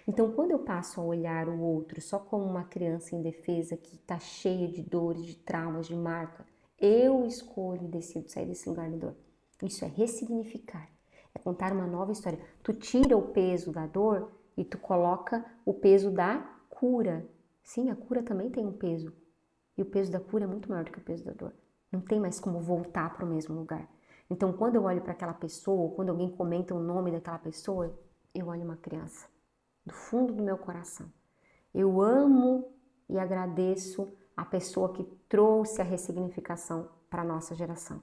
Então, quando eu passo a olhar o outro só como uma criança indefesa que está cheia de dores, de traumas, de marca, eu escolho e decido sair desse lugar de dor. Isso é ressignificar, é contar uma nova história. Tu tira o peso da dor e tu coloca o peso da cura. Sim, a cura também tem um peso. E o peso da cura é muito maior do que o peso da dor. Não tem mais como voltar para o mesmo lugar. Então, quando eu olho para aquela pessoa, ou quando alguém comenta o nome daquela pessoa, eu olho uma criança, do fundo do meu coração. Eu amo e agradeço a pessoa que trouxe a ressignificação para a nossa geração.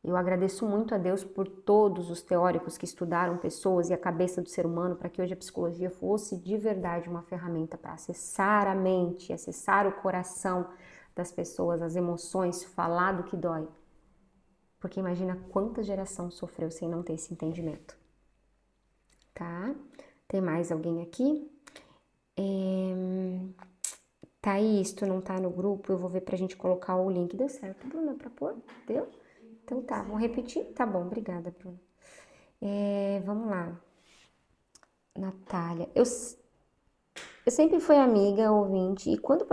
Eu agradeço muito a Deus por todos os teóricos que estudaram pessoas e a cabeça do ser humano para que hoje a psicologia fosse de verdade uma ferramenta para acessar a mente, acessar o coração das pessoas, as emoções, falar do que dói. Porque imagina quanta geração sofreu sem não ter esse entendimento. Tá? Tem mais alguém aqui? Thaís, tu não tá no grupo, eu vou ver pra gente colocar o link. Deu certo, Bruna, pra pôr? Deu? Então tá, vamos repetir? Tá bom, obrigada, Bruna. Vamos lá. Natália, eu sempre fui amiga, ouvinte, e quando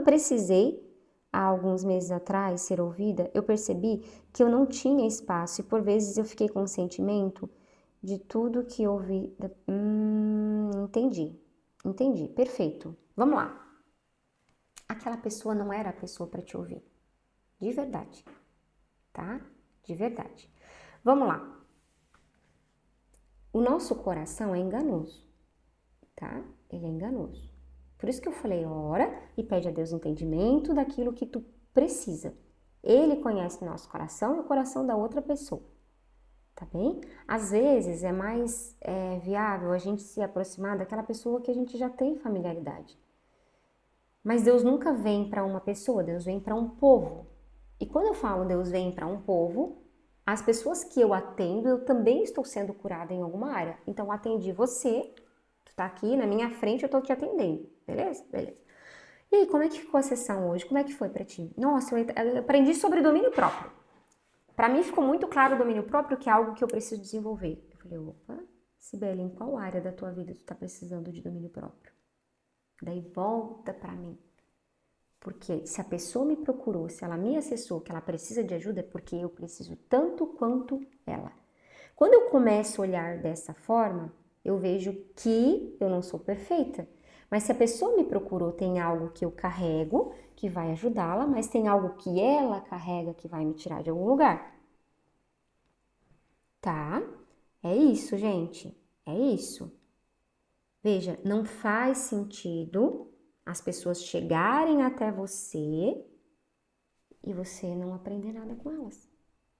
precisei, há alguns meses atrás, ser ouvida, eu percebi que eu não tinha espaço e por vezes eu fiquei com o sentimento de tudo que ouvi. Entendi, perfeito. Vamos lá. Aquela pessoa não era a pessoa para te ouvir. De verdade. Tá? De verdade. Vamos lá. O nosso coração é enganoso, tá? Ele é enganoso. Por isso que eu falei, ora e pede a Deus entendimento daquilo que tu precisa. Ele conhece o nosso coração e o coração da outra pessoa, tá bem? Às vezes é mais viável a gente se aproximar daquela pessoa que a gente já tem familiaridade. Mas Deus nunca vem para uma pessoa, Deus vem para um povo. E quando eu falo Deus vem para um povo, as pessoas que eu atendo, eu também estou sendo curada em alguma área. Então, atendi você, tu tá aqui na minha frente, eu tô te atendendo, beleza? Beleza. E aí, como é que ficou a sessão hoje? Como é que foi pra ti? Nossa, eu aprendi sobre domínio próprio. Pra mim ficou muito claro o domínio próprio, que é algo que eu preciso desenvolver. Eu falei, opa, Sibeli, em qual área da tua vida tu tá precisando de domínio próprio? Daí volta pra mim. Porque se a pessoa me procurou, se ela me acessou, que ela precisa de ajuda, é porque eu preciso tanto quanto ela. Quando eu começo a olhar dessa forma, eu vejo que eu não sou perfeita. Mas se a pessoa me procurou, tem algo que eu carrego, que vai ajudá-la, mas tem algo que ela carrega que vai me tirar de algum lugar. Tá? É isso, gente. É isso. Veja, não faz sentido as pessoas chegarem até você e você não aprender nada com elas.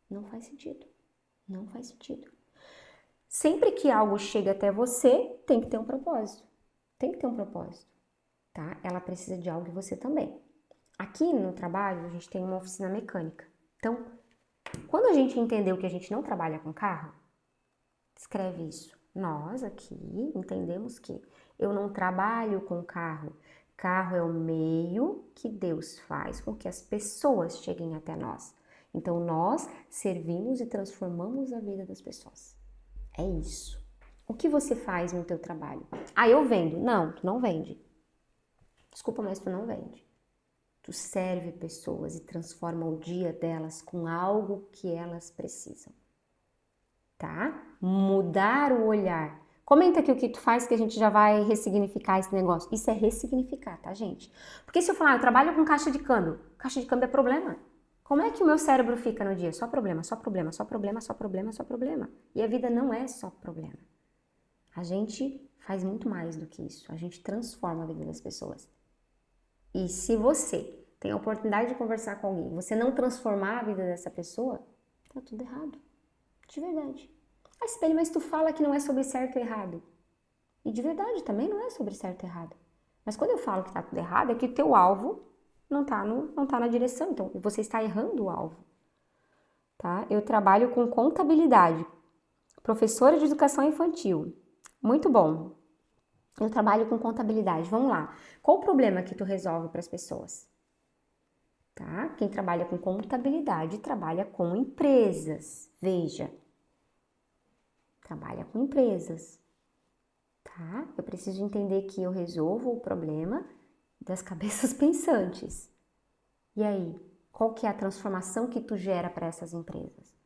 Não faz sentido. Não faz sentido. Sempre que algo chega até você, tem que ter um propósito. Tem que ter um propósito, tá? Ela precisa de algo e você também. Aqui no trabalho, a gente tem uma oficina mecânica. Então, quando a gente entendeu que a gente não trabalha com carro, escreve isso. Nós aqui entendemos que eu não trabalho com carro. Carro é o meio que Deus faz com que as pessoas cheguem até nós. Então, nós servimos e transformamos a vida das pessoas. É isso. O que você faz no teu trabalho? Ah, eu vendo. Não, tu não vende. Desculpa, mas tu não vende. Tu serve pessoas e transforma o dia delas com algo que elas precisam. Tá? Mudar o olhar. Comenta aqui o que tu faz que a gente já vai ressignificar esse negócio. Isso é ressignificar, tá, gente? Porque se eu falar, eu trabalho com caixa de câmbio é problema. Como é que o meu cérebro fica no dia? Só problema, só problema, só problema, só problema, só problema. E a vida não é só problema. A gente faz muito mais do que isso. A gente transforma a vida das pessoas. E se você tem a oportunidade de conversar com alguém, você não transformar a vida dessa pessoa, tá tudo errado. De verdade. Ah, Sibeli, mas tu fala que não é sobre certo e errado. E de verdade, também não é sobre certo e errado. Mas quando eu falo que tá tudo errado, é que o teu alvo não tá na direção. Então, você está errando o alvo. Tá? Eu trabalho com contabilidade. Professora de educação infantil. Muito bom. Eu trabalho com contabilidade. Vamos lá. Qual o problema que tu resolve para as pessoas? Tá? Quem trabalha com contabilidade trabalha com empresas. Veja. Trabalha com empresas. Tá? Eu preciso entender que eu resolvo o problema das cabeças pensantes. E aí, qual que é a transformação que tu gera para essas empresas?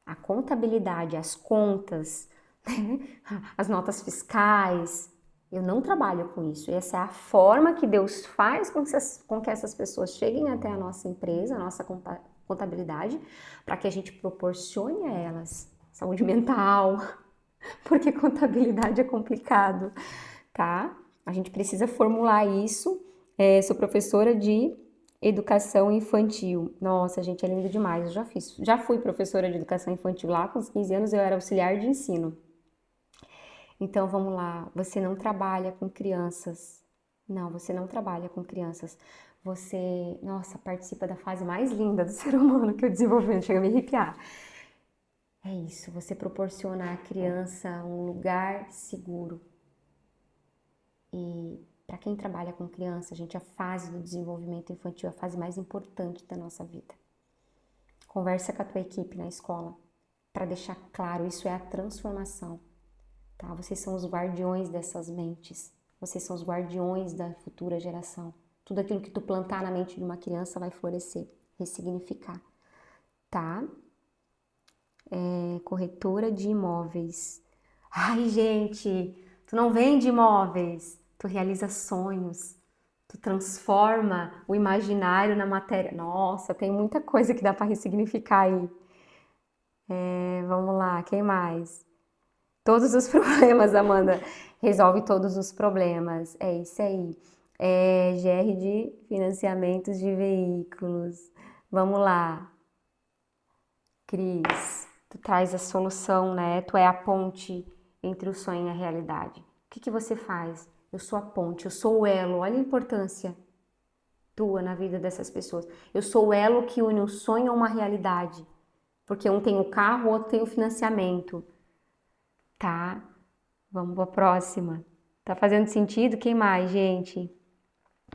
A contabilidade, as contas, as notas fiscais, eu não trabalho com isso. Essa é a forma que Deus faz com que essas pessoas cheguem até a nossa empresa, a nossa contabilidade, para que a gente proporcione a elas saúde mental, porque contabilidade é complicado, tá? A gente precisa formular isso. Sou professora de educação infantil. Nossa, gente, é lindo demais. Eu já fui professora de educação infantil lá, com os 15 anos eu era auxiliar de ensino. Então, vamos lá. Você não trabalha com crianças. Não, você não trabalha com crianças. Você, nossa, participa da fase mais linda do ser humano que é o desenvolvimento. Chega a me arrepiar. É isso, você proporciona à criança um lugar seguro. E para quem trabalha com criança, gente, a fase do desenvolvimento infantil é a fase mais importante da nossa vida. Conversa com a tua equipe na escola para deixar claro, isso é a transformação, tá? Vocês são os guardiões dessas mentes, vocês são os guardiões da futura geração. Tudo aquilo que tu plantar na mente de uma criança vai florescer, ressignificar, tá? Corretora de imóveis. Ai, gente, tu não vende imóveis, tu realiza sonhos, tu transforma o imaginário na matéria. Nossa, tem muita coisa que dá para ressignificar aí. Vamos lá, quem mais? Todos os problemas, Amanda. Resolve todos os problemas. É isso aí. GR de financiamentos de veículos. Vamos lá. Cris, tu traz a solução, né? Tu é a ponte entre o sonho e a realidade. O que você faz? Eu sou a ponte, eu sou o elo. Olha a importância tua na vida dessas pessoas. Eu sou o elo que une um sonho a uma realidade. Porque um tem o carro, o outro tem o financiamento. Tá? Vamos para a próxima. Tá fazendo sentido? Quem mais, gente?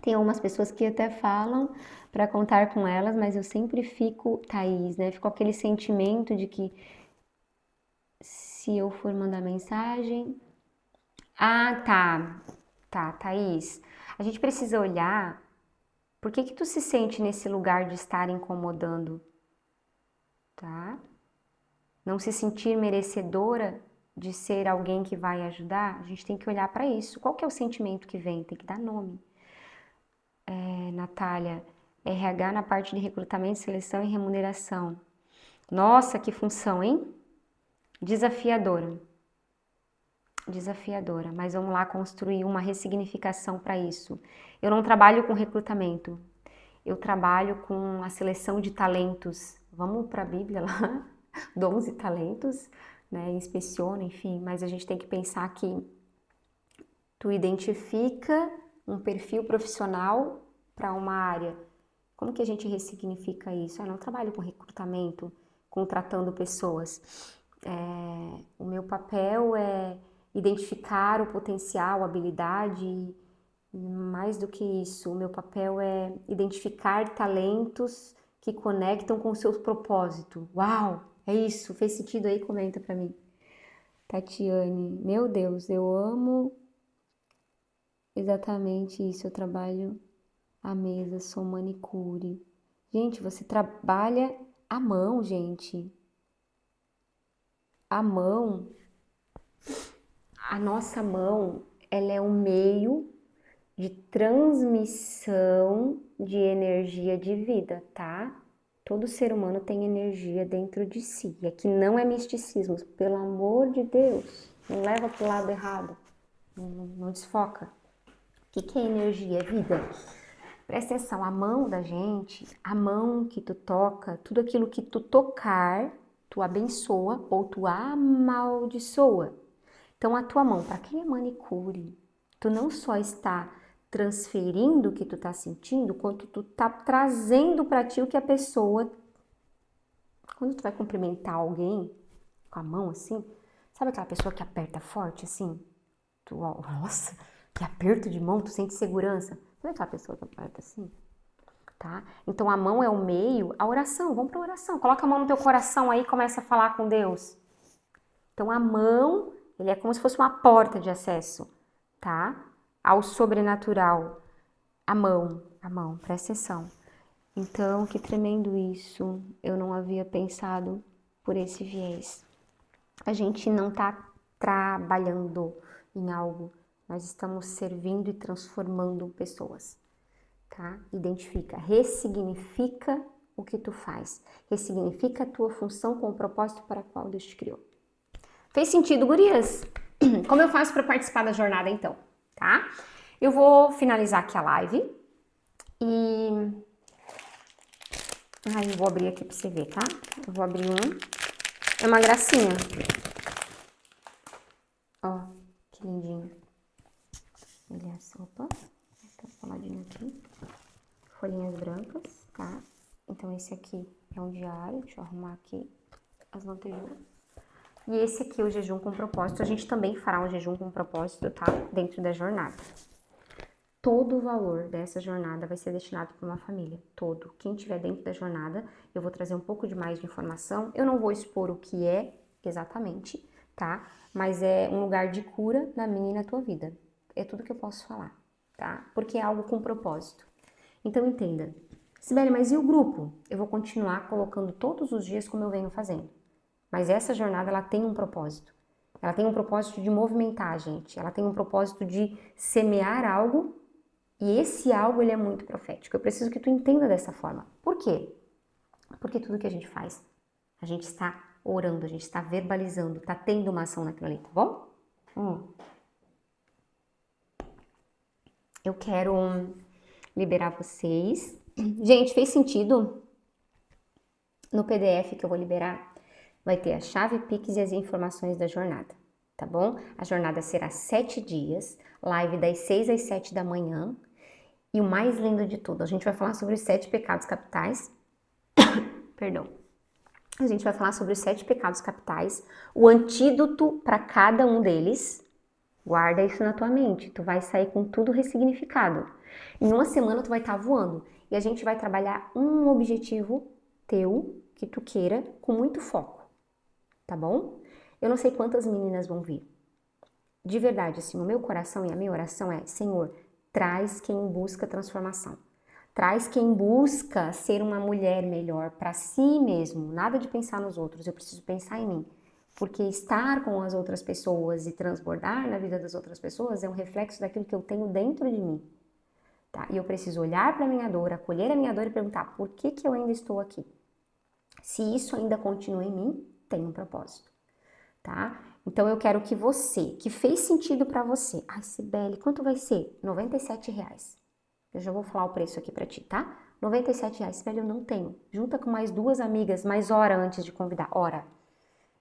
Tem algumas pessoas que até falam para contar com elas, mas eu sempre fico, Thaís, né? Fico aquele sentimento de que se eu for mandar mensagem... Ah, tá. Tá, Thaís. A gente precisa olhar por que tu se sente nesse lugar de estar incomodando, tá? Não se sentir merecedora de ser alguém que vai ajudar, a gente tem que olhar para isso. Qual que é o sentimento que vem? Tem que dar nome. Natália, RH na parte de recrutamento, seleção e remuneração. Nossa, que função, hein? Desafiadora. Desafiadora, mas vamos lá construir uma ressignificação para isso. Eu não trabalho com recrutamento, eu trabalho com a seleção de talentos. Vamos para a Bíblia lá, dons e talentos, né? Inspeciona, enfim, mas a gente tem que pensar que tu identifica um perfil profissional para uma área. Como que a gente ressignifica isso? Eu não trabalho com recrutamento, contratando pessoas. O meu papel é identificar o potencial, a habilidade, mais do que isso, o meu papel é identificar talentos que conectam com o seu propósito. Uau, é isso, fez sentido aí? Comenta pra mim. Tatiane, meu Deus, eu amo exatamente isso, eu trabalho à mesa, sou manicure. Gente, você trabalha à mão, gente. A mão, a nossa mão, ela é um meio de transmissão de energia de vida, tá? Todo ser humano tem energia dentro de si. E aqui não é misticismo, pelo amor de Deus. Não leva pro lado errado. Não desfoca. O que é energia? É vida. Presta atenção, a mão da gente, a mão que tu toca, tudo aquilo que tu tocar, tu abençoa ou tu amaldiçoa. Então a tua mão, para quem é manicure, tu não só está transferindo o que tu tá sentindo, quanto tu tá trazendo para ti o que a pessoa, quando tu vai cumprimentar alguém com a mão assim, sabe aquela pessoa que aperta forte assim? Tu, nossa, que aperto de mão, tu sente segurança. Sabe aquela pessoa que aperta assim? Tá? Então a mão é o meio, a oração, vamos para a oração. Coloca a mão no teu coração aí e começa a falar com Deus. Então a mão, ele é como se fosse uma porta de acesso, tá? Ao sobrenatural. A mão, presta atenção. Então, que tremendo isso. Eu não havia pensado por esse viés. A gente não tá trabalhando em algo, nós estamos servindo e transformando pessoas, tá? Identifica, ressignifica o que tu faz, ressignifica a tua função com o propósito para o qual Deus te criou. Fez sentido, gurias? Como eu faço para participar da jornada então, tá? Eu vou finalizar aqui a live e... eu vou abrir aqui para você ver, tá? Eu vou abrir um. É uma gracinha. Ó, que lindinho. Aliás, opa, tá coladinho aqui. Folhinhas brancas, tá? Então esse aqui é um diário, deixa eu arrumar aqui as lantejoulas. E esse aqui é o jejum com propósito. A gente também fará um jejum com propósito, tá? Dentro da jornada. Todo o valor dessa jornada vai ser destinado para uma família, todo. Quem estiver dentro da jornada, eu vou trazer um pouco de mais de informação. Eu não vou expor o que é exatamente, tá? Mas é um lugar de cura na minha e na tua vida. É tudo que eu posso falar, tá? Porque é algo com propósito. Então entenda. Sibeli, mas e o grupo? Eu vou continuar colocando todos os dias como eu venho fazendo. Mas essa jornada, ela tem um propósito. Ela tem um propósito de movimentar a gente. Ela tem um propósito de semear algo. E esse algo, ele é muito profético. Eu preciso que tu entenda dessa forma. Por quê? Porque tudo que a gente faz, a gente está orando, a gente está verbalizando, está tendo uma ação naquilo ali, tá bom? Eu quero liberar vocês. Gente, fez sentido? No PDF que eu vou liberar, vai ter a chave Pix e as informações da jornada, tá bom? A jornada será 7 dias, live das 6 às 7 da manhã. E o mais lindo de tudo, a gente vai falar sobre os 7 pecados capitais. Perdão. A gente vai falar sobre os 7 pecados capitais, o antídoto para cada um deles. Guarda isso na tua mente, tu vai sair com tudo ressignificado. Em uma semana tu vai estar voando e a gente vai trabalhar um objetivo teu, que tu queira, com muito foco, tá bom? Eu não sei quantas meninas vão vir. De verdade, assim, o meu coração e a minha oração é, Senhor, traz quem busca transformação. Traz quem busca ser uma mulher melhor para si mesmo. Nada de pensar nos outros, eu preciso pensar em mim. Porque estar com as outras pessoas e transbordar na vida das outras pessoas é um reflexo daquilo que eu tenho dentro de mim. Tá? E eu preciso olhar para a minha dor, acolher a minha dor e perguntar por que eu ainda estou aqui. Se isso ainda continua em mim, tem um propósito. Tá? Então eu quero que você, que fez sentido para você, ai Sibeli, quanto vai ser? R$97. Eu já vou falar o preço aqui para ti, tá? R$97, Sibeli, eu não tenho. Junta com mais 2 amigas, mais hora antes de convidar, hora.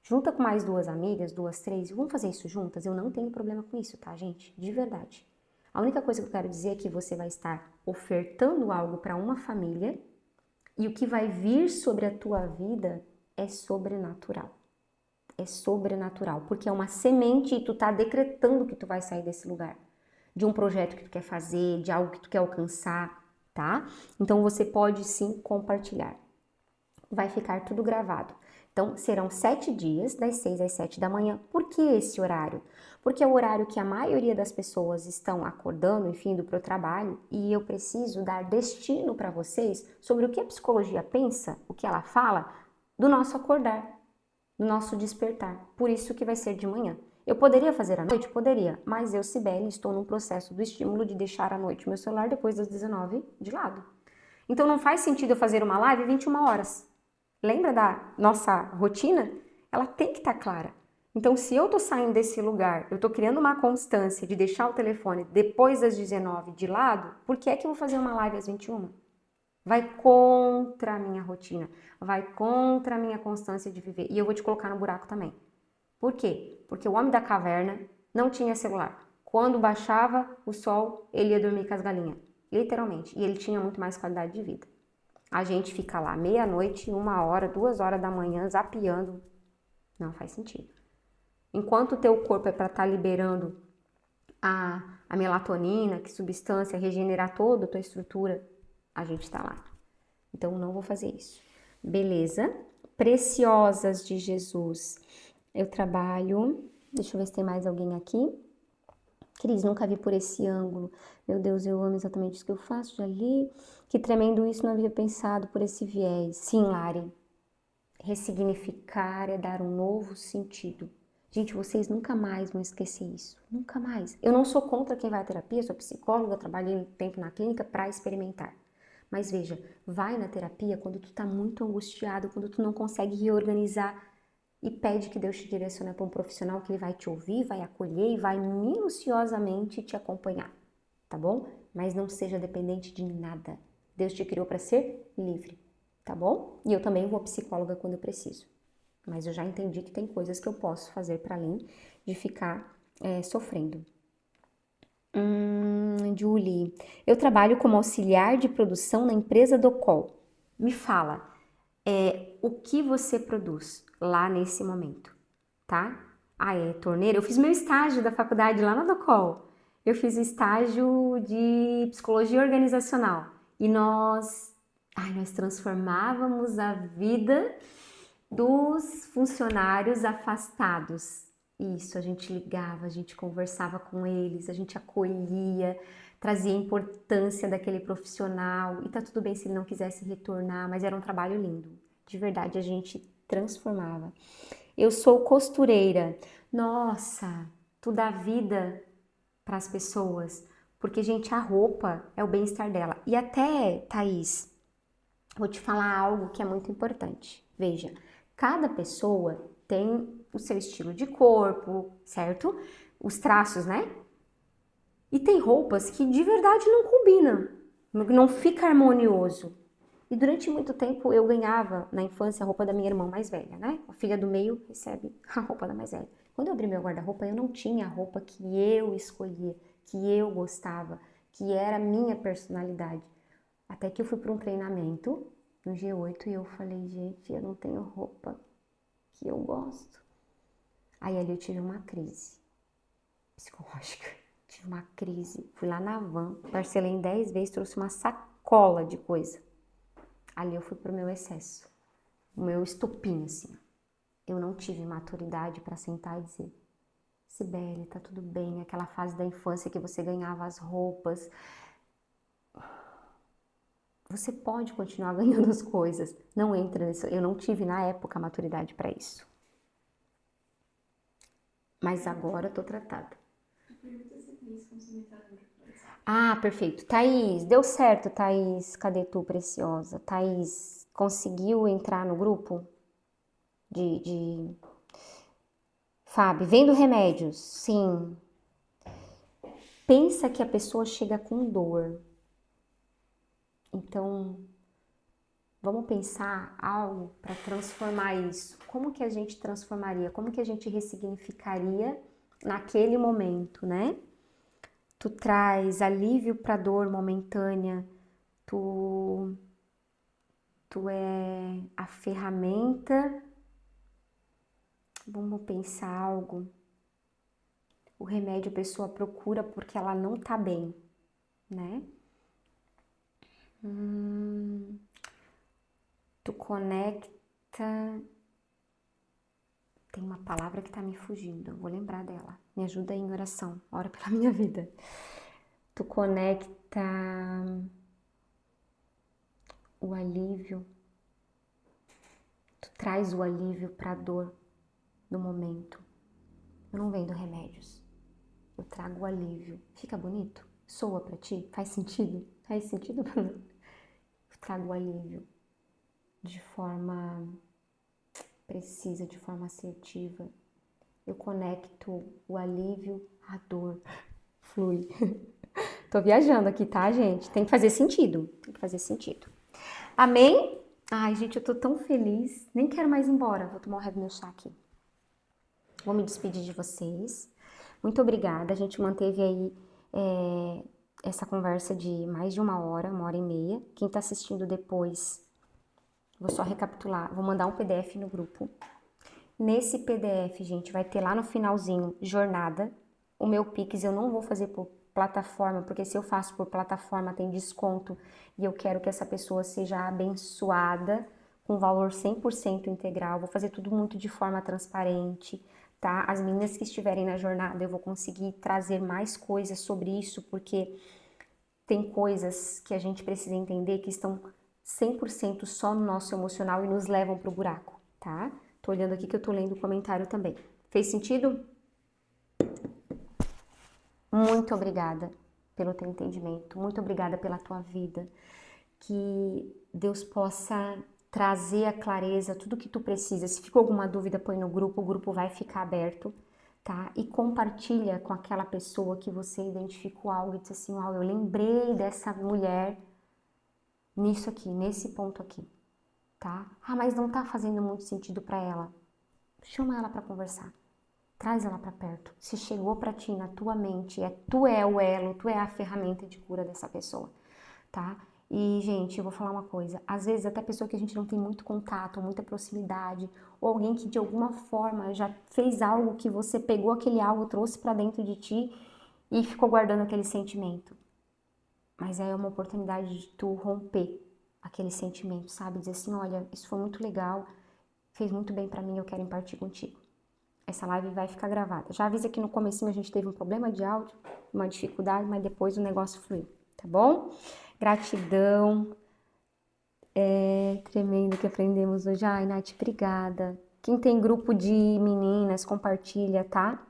Junta com mais 2 amigas, 2, 3, vamos fazer isso juntas? Eu não tenho problema com isso, tá, gente? De verdade. A única coisa que eu quero dizer é que você vai estar ofertando algo para uma família e o que vai vir sobre a tua vida é sobrenatural. É sobrenatural, porque é uma semente e tu tá decretando que tu vai sair desse lugar. De um projeto que tu quer fazer, de algo que tu quer alcançar, tá? Então você pode sim compartilhar. Vai ficar tudo gravado. Então serão 7 dias, das 6 às 7 da manhã. Por que esse horário? Porque é o horário que a maioria das pessoas estão acordando, enfim, indo para o trabalho, e eu preciso dar destino para vocês sobre o que a psicologia pensa, o que ela fala, do nosso acordar. no nosso despertar. Por isso que vai ser de manhã. Eu poderia fazer à noite? Poderia, mas eu, Cibele, estou num processo do estímulo de deixar à noite meu celular depois das 19 de lado. Então não faz sentido eu fazer uma live 21 horas. Lembra da nossa rotina? Ela tem que estar clara. Então, se eu tô saindo desse lugar, eu tô criando uma constância de deixar o telefone depois das 19 de lado, por que é que eu vou fazer uma live às 21? Vai contra a minha rotina, vai contra a minha constância de viver. E eu vou te colocar no buraco também. Por quê? Porque o homem da caverna não tinha celular. Quando baixava o sol, ele ia dormir com as galinhas. Literalmente. E ele tinha muito mais qualidade de vida. A gente fica lá meia-noite, 1 hora, 2 horas da manhã, zapeando. Não faz sentido. Enquanto o teu corpo é para estar liberando a melatonina, que substância, regenerar toda a tua estrutura, a gente tá lá. Então, não vou fazer isso. Beleza? Preciosas de Jesus. Eu trabalho... Deixa eu ver se tem mais alguém aqui. Cris, nunca vi por esse ângulo. Meu Deus, eu amo exatamente isso que eu faço, já li. Que tremendo isso, não havia pensado por esse viés. Sim, Lari. Ressignificar é dar um novo sentido. Gente, vocês nunca mais vão esquecer isso. Nunca mais. Eu não sou contra quem vai à terapia, sou psicóloga, trabalhei tempo na clínica para experimentar. Mas veja, vai na terapia quando tu tá muito angustiado, quando tu não consegue reorganizar e pede que Deus te direcione para um profissional que ele vai te ouvir, vai acolher e vai minuciosamente te acompanhar, tá bom? Mas não seja dependente de nada. Deus te criou para ser livre, tá bom? E eu também vou à psicóloga quando eu preciso. Mas eu já entendi que tem coisas que eu posso fazer para além de ficar sofrendo. Julie, eu trabalho como auxiliar de produção na empresa Docol. Me fala, o que você produz lá nesse momento, tá? Ah, é torneira? Eu fiz meu estágio da faculdade lá na Docol. Eu fiz o estágio de psicologia organizacional. E nós transformávamos a vida dos funcionários afastados. Isso, a gente ligava, a gente conversava com eles, a gente acolhia, trazia a importância daquele profissional. E tá tudo bem se ele não quisesse retornar, mas era um trabalho lindo. De verdade, a gente transformava. Eu sou costureira. Nossa, tu dá vida para as pessoas. Porque, gente, a roupa é o bem-estar dela. E até, Thaís, vou te falar algo que é muito importante. Veja, cada pessoa tem o seu estilo de corpo, certo? Os traços, né? E tem roupas que de verdade não combinam, não fica harmonioso. E durante muito tempo eu ganhava na infância a roupa da minha irmã mais velha, né? A filha do meio recebe a roupa da mais velha. Quando eu abri meu guarda-roupa, eu não tinha a roupa que eu escolhia, que eu gostava, que era a minha personalidade. Até que eu fui para um treinamento no G8 e eu falei, gente, eu não tenho roupa que eu gosto. Aí ali eu tive uma crise psicológica, tive uma crise. Fui lá na van, parcelei em 10 vezes, trouxe uma sacola de coisa. Ali eu fui pro meu excesso, o meu estopim, assim. Eu não tive maturidade para sentar e dizer, Cibele, tá tudo bem, aquela fase da infância que você ganhava as roupas. Você pode continuar ganhando as coisas. Não entra nisso. Eu não tive na época maturidade para isso. Mas agora eu tô tratada. Ah, perfeito. Thaís, deu certo, Thaís. Cadê tu, preciosa? Thaís, conseguiu entrar no grupo? Fábio, vendo remédios? Sim. Pensa que a pessoa chega com dor. Então, vamos pensar algo para transformar isso. Como que a gente transformaria? Como que a gente ressignificaria naquele momento, né? Tu traz alívio para dor momentânea, tu é a ferramenta. Vamos pensar algo. O remédio a pessoa procura porque ela não tá bem, né? Tu conecta. Tem uma palavra que tá me fugindo, eu vou lembrar dela. Me ajuda aí em oração, ora pela minha vida. Tu conecta o alívio. Tu traz o alívio pra dor. no momento. Eu não vendo remédios. Eu trago alívio. Fica bonito? Soa pra ti? Faz sentido? Faz sentido pra mim? Eu trago alívio de forma precisa, de forma assertiva. Eu conecto o alívio à dor. Flui. Tô viajando aqui, tá, gente? Tem que fazer sentido. Tem que fazer sentido. Amém? Ai, gente, eu tô tão feliz. Nem quero mais ir embora. Vou tomar um meu chá aqui. Vou me despedir de vocês. Muito obrigada. A gente manteve aí essa conversa de mais de 1 hora e meia. Quem tá assistindo depois, vou só recapitular. Vou mandar um PDF no grupo. Nesse PDF, gente, vai ter lá no finalzinho jornada. O meu Pix eu não vou fazer por plataforma, porque se eu faço por plataforma tem desconto e eu quero que essa pessoa seja abençoada com valor 100% integral. Vou fazer tudo muito de forma transparente, tá? As meninas que estiverem na jornada eu vou conseguir trazer mais coisas sobre isso, porque tem coisas que a gente precisa entender que estão 100% só no nosso emocional e nos levam pro buraco, tá? Tô olhando aqui que eu tô lendo o comentário também. Fez sentido? Muito obrigada pelo teu entendimento, muito obrigada pela tua vida, que Deus possa trazer a clareza, tudo que tu precisa. Se ficou alguma dúvida, põe no grupo, o grupo vai ficar aberto, tá? E compartilha com aquela pessoa que você identificou algo e disse assim, uau, eu lembrei dessa mulher nisso aqui, nesse ponto aqui, tá? Ah, mas não tá fazendo muito sentido para ela. Chama ela para conversar. Traz ela para perto. Se chegou para ti na tua mente, tu é o elo, tu é a ferramenta de cura dessa pessoa, tá? E, gente, eu vou falar uma coisa. Às vezes, até pessoa que a gente não tem muito contato, muita proximidade, ou alguém que de alguma forma já fez algo que você pegou aquele algo, trouxe para dentro de ti e ficou guardando aquele sentimento. Mas é uma oportunidade de tu romper aquele sentimento, sabe? Dizer assim, olha, isso foi muito legal, fez muito bem para mim, eu quero impartir contigo. Essa live vai ficar gravada. Já avisa que no comecinho a gente teve um problema de áudio, uma dificuldade, mas depois o negócio fluiu, tá bom? Gratidão. É tremendo que aprendemos hoje. Ai, Nath, obrigada. Quem tem grupo de meninas, compartilha, tá?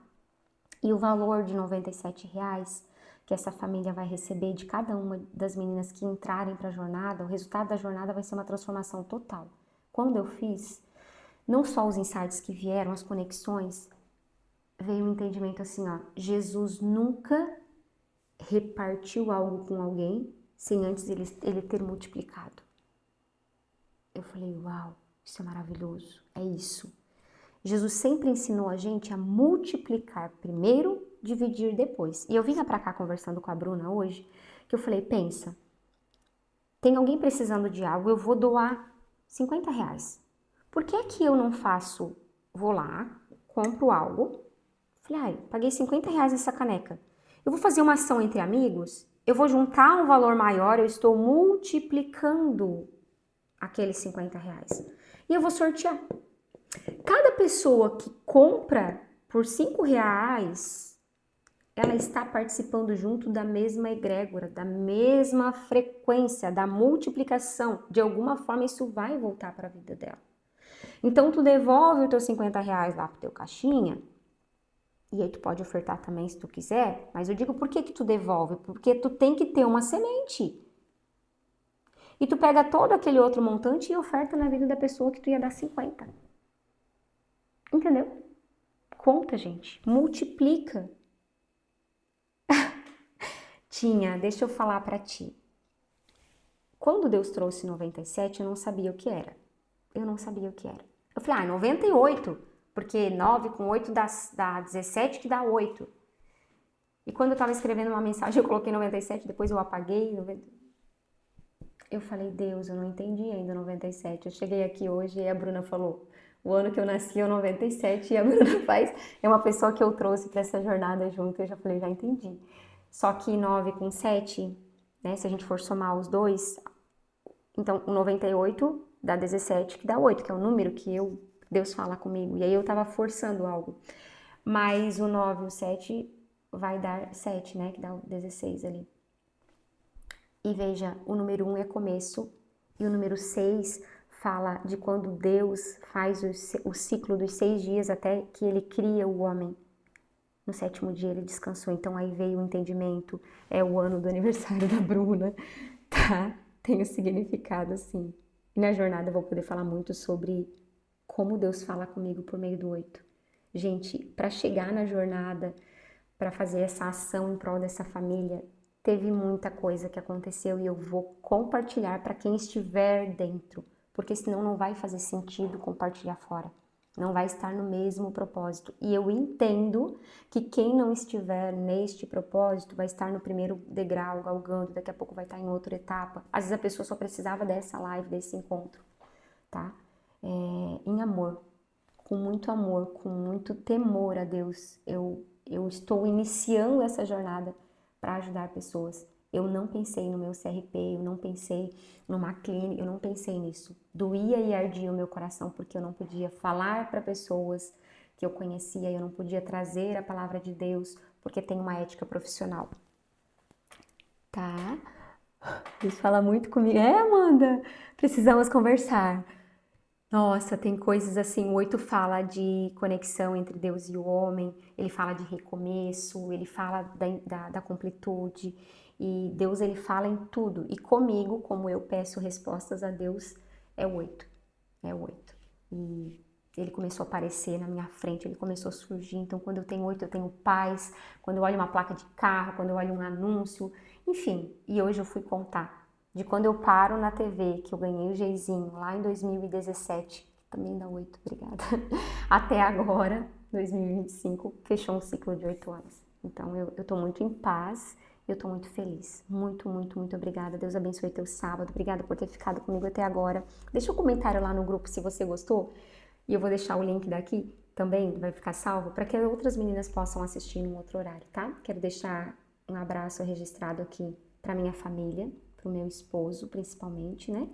E o valor de R$97 que essa família vai receber de cada uma das meninas que entrarem para a jornada, o resultado da jornada vai ser uma transformação total. Quando eu fiz, não só os insights que vieram, as conexões, veio um entendimento assim, ó, Jesus nunca repartiu algo com alguém sem antes ele ter multiplicado. Eu falei, uau, isso é maravilhoso, é isso. Jesus sempre ensinou a gente a multiplicar primeiro, dividir depois. E eu vinha pra cá conversando com a Bruna hoje, que eu falei, pensa, tem alguém precisando de algo, eu vou doar R$50. Por que que eu não faço, vou lá, compro algo, falei, ai, paguei R$50 nessa caneca, eu vou fazer uma ação entre amigos, eu vou juntar um valor maior, eu estou multiplicando aqueles R$50 e eu vou sortear. Cada pessoa que compra por R$5, ela está participando junto da mesma egrégora, da mesma frequência, da multiplicação. De alguma forma isso vai voltar para a vida dela. Então, tu devolve os teus R$50 lá pro teu caixinha, e aí tu pode ofertar também se tu quiser, mas eu digo, por que que tu devolve? Porque tu tem que ter uma semente. E tu pega todo aquele outro montante e oferta na vida da pessoa que tu ia dar 50. Entendeu? Conta, gente. Multiplica. Deixa eu falar pra ti. Quando Deus trouxe 97, eu não sabia o que era. Eu não sabia o que era. Eu falei, 98, porque 9 com 8 dá 17, que dá 8. E quando eu tava escrevendo uma mensagem, eu coloquei 97, depois eu apaguei. Eu falei, Deus, eu não entendi ainda 97. Eu cheguei aqui hoje e a Bruna falou, o ano que eu nasci é o 97, e a Bruna é uma pessoa que eu trouxe para essa jornada junto. Eu já falei, já entendi. Só que 9 com 7, né, se a gente for somar os dois, então o 98 dá 17, que dá 8, que é o número que Deus fala comigo. E aí eu tava forçando algo. Mas o 9 e o 7 vai dar 7, né, que dá o 16 ali. E veja, o número 1 é começo e o número 6 fala de quando Deus faz o ciclo dos 6 dias até que ele cria o homem. No 7º dia ele descansou, então aí veio o entendimento, é o ano do aniversário da Bruna, tá? Tem o significado assim. E na jornada eu vou poder falar muito sobre como Deus fala comigo por meio do 8. Gente, para chegar na jornada, para fazer essa ação em prol dessa família, teve muita coisa que aconteceu e eu vou compartilhar para quem estiver dentro, porque senão não vai fazer sentido compartilhar fora. Não vai estar no mesmo propósito. E eu entendo que quem não estiver neste propósito vai estar no primeiro degrau, galgando, daqui a pouco vai estar em outra etapa. Às vezes a pessoa só precisava dessa live, desse encontro, tá? Em amor, com muito temor a Deus, eu estou iniciando essa jornada para ajudar pessoas. Eu não pensei no meu CRP, eu não pensei numa clínica, eu não pensei nisso. Doía e ardia o meu coração porque eu não podia falar para pessoas que eu conhecia, eu não podia trazer a palavra de Deus porque tem uma ética profissional. Tá? Deus fala muito comigo. Amanda, precisamos conversar. Nossa, tem coisas assim, o 8 fala de conexão entre Deus e o homem, ele fala de recomeço, ele fala da completude, e Deus ele fala em tudo, e comigo, como eu peço respostas a Deus, é o 8, e ele começou a aparecer na minha frente, ele começou a surgir, então quando eu tenho 8 eu tenho paz, quando eu olho uma placa de carro, quando eu olho um anúncio, enfim, e hoje eu fui contar. De quando eu paro na TV, que eu ganhei o Geizinho lá em 2017, também dá 8, obrigada, até agora, 2025, fechou um ciclo de 8 anos. Então eu tô muito em paz, eu tô muito feliz. Muito, muito, muito obrigada. Deus abençoe teu sábado. Obrigada por ter ficado comigo até agora. Deixa um comentário lá no grupo se você gostou. E eu vou deixar o link daqui também, vai ficar salvo, para que outras meninas possam assistir em um outro horário, tá? Quero deixar um abraço registrado aqui para minha família, pro meu esposo, principalmente, né?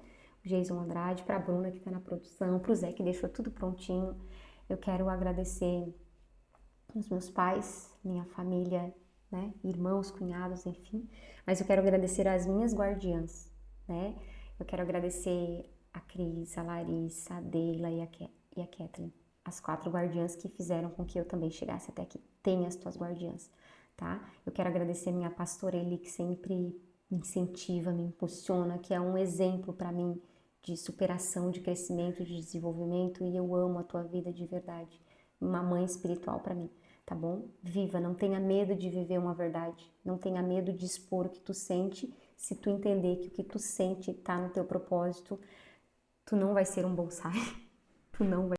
O Jason Andrade, pra Bruna, que tá na produção, pro Zé, que deixou tudo prontinho. Eu quero agradecer os meus pais, minha família, né? Irmãos, cunhados, enfim. Mas eu quero agradecer as minhas guardiãs, né? Eu quero agradecer a Cris, a Larissa, a Deila e a Kathleen. As 4 guardiãs que fizeram com que eu também chegasse até aqui. Tenha as tuas guardiãs, tá? Eu quero agradecer minha pastora Eli, que sempre me incentiva, me impulsiona, que é um exemplo para mim de superação, de crescimento, de desenvolvimento, e eu amo a tua vida de verdade. Uma mãe espiritual para mim, tá bom? Viva, não tenha medo de viver uma verdade, não tenha medo de expor o que tu sente. Se tu entender que o que tu sente tá no teu propósito, tu não vai ser um bonsai, tu não vai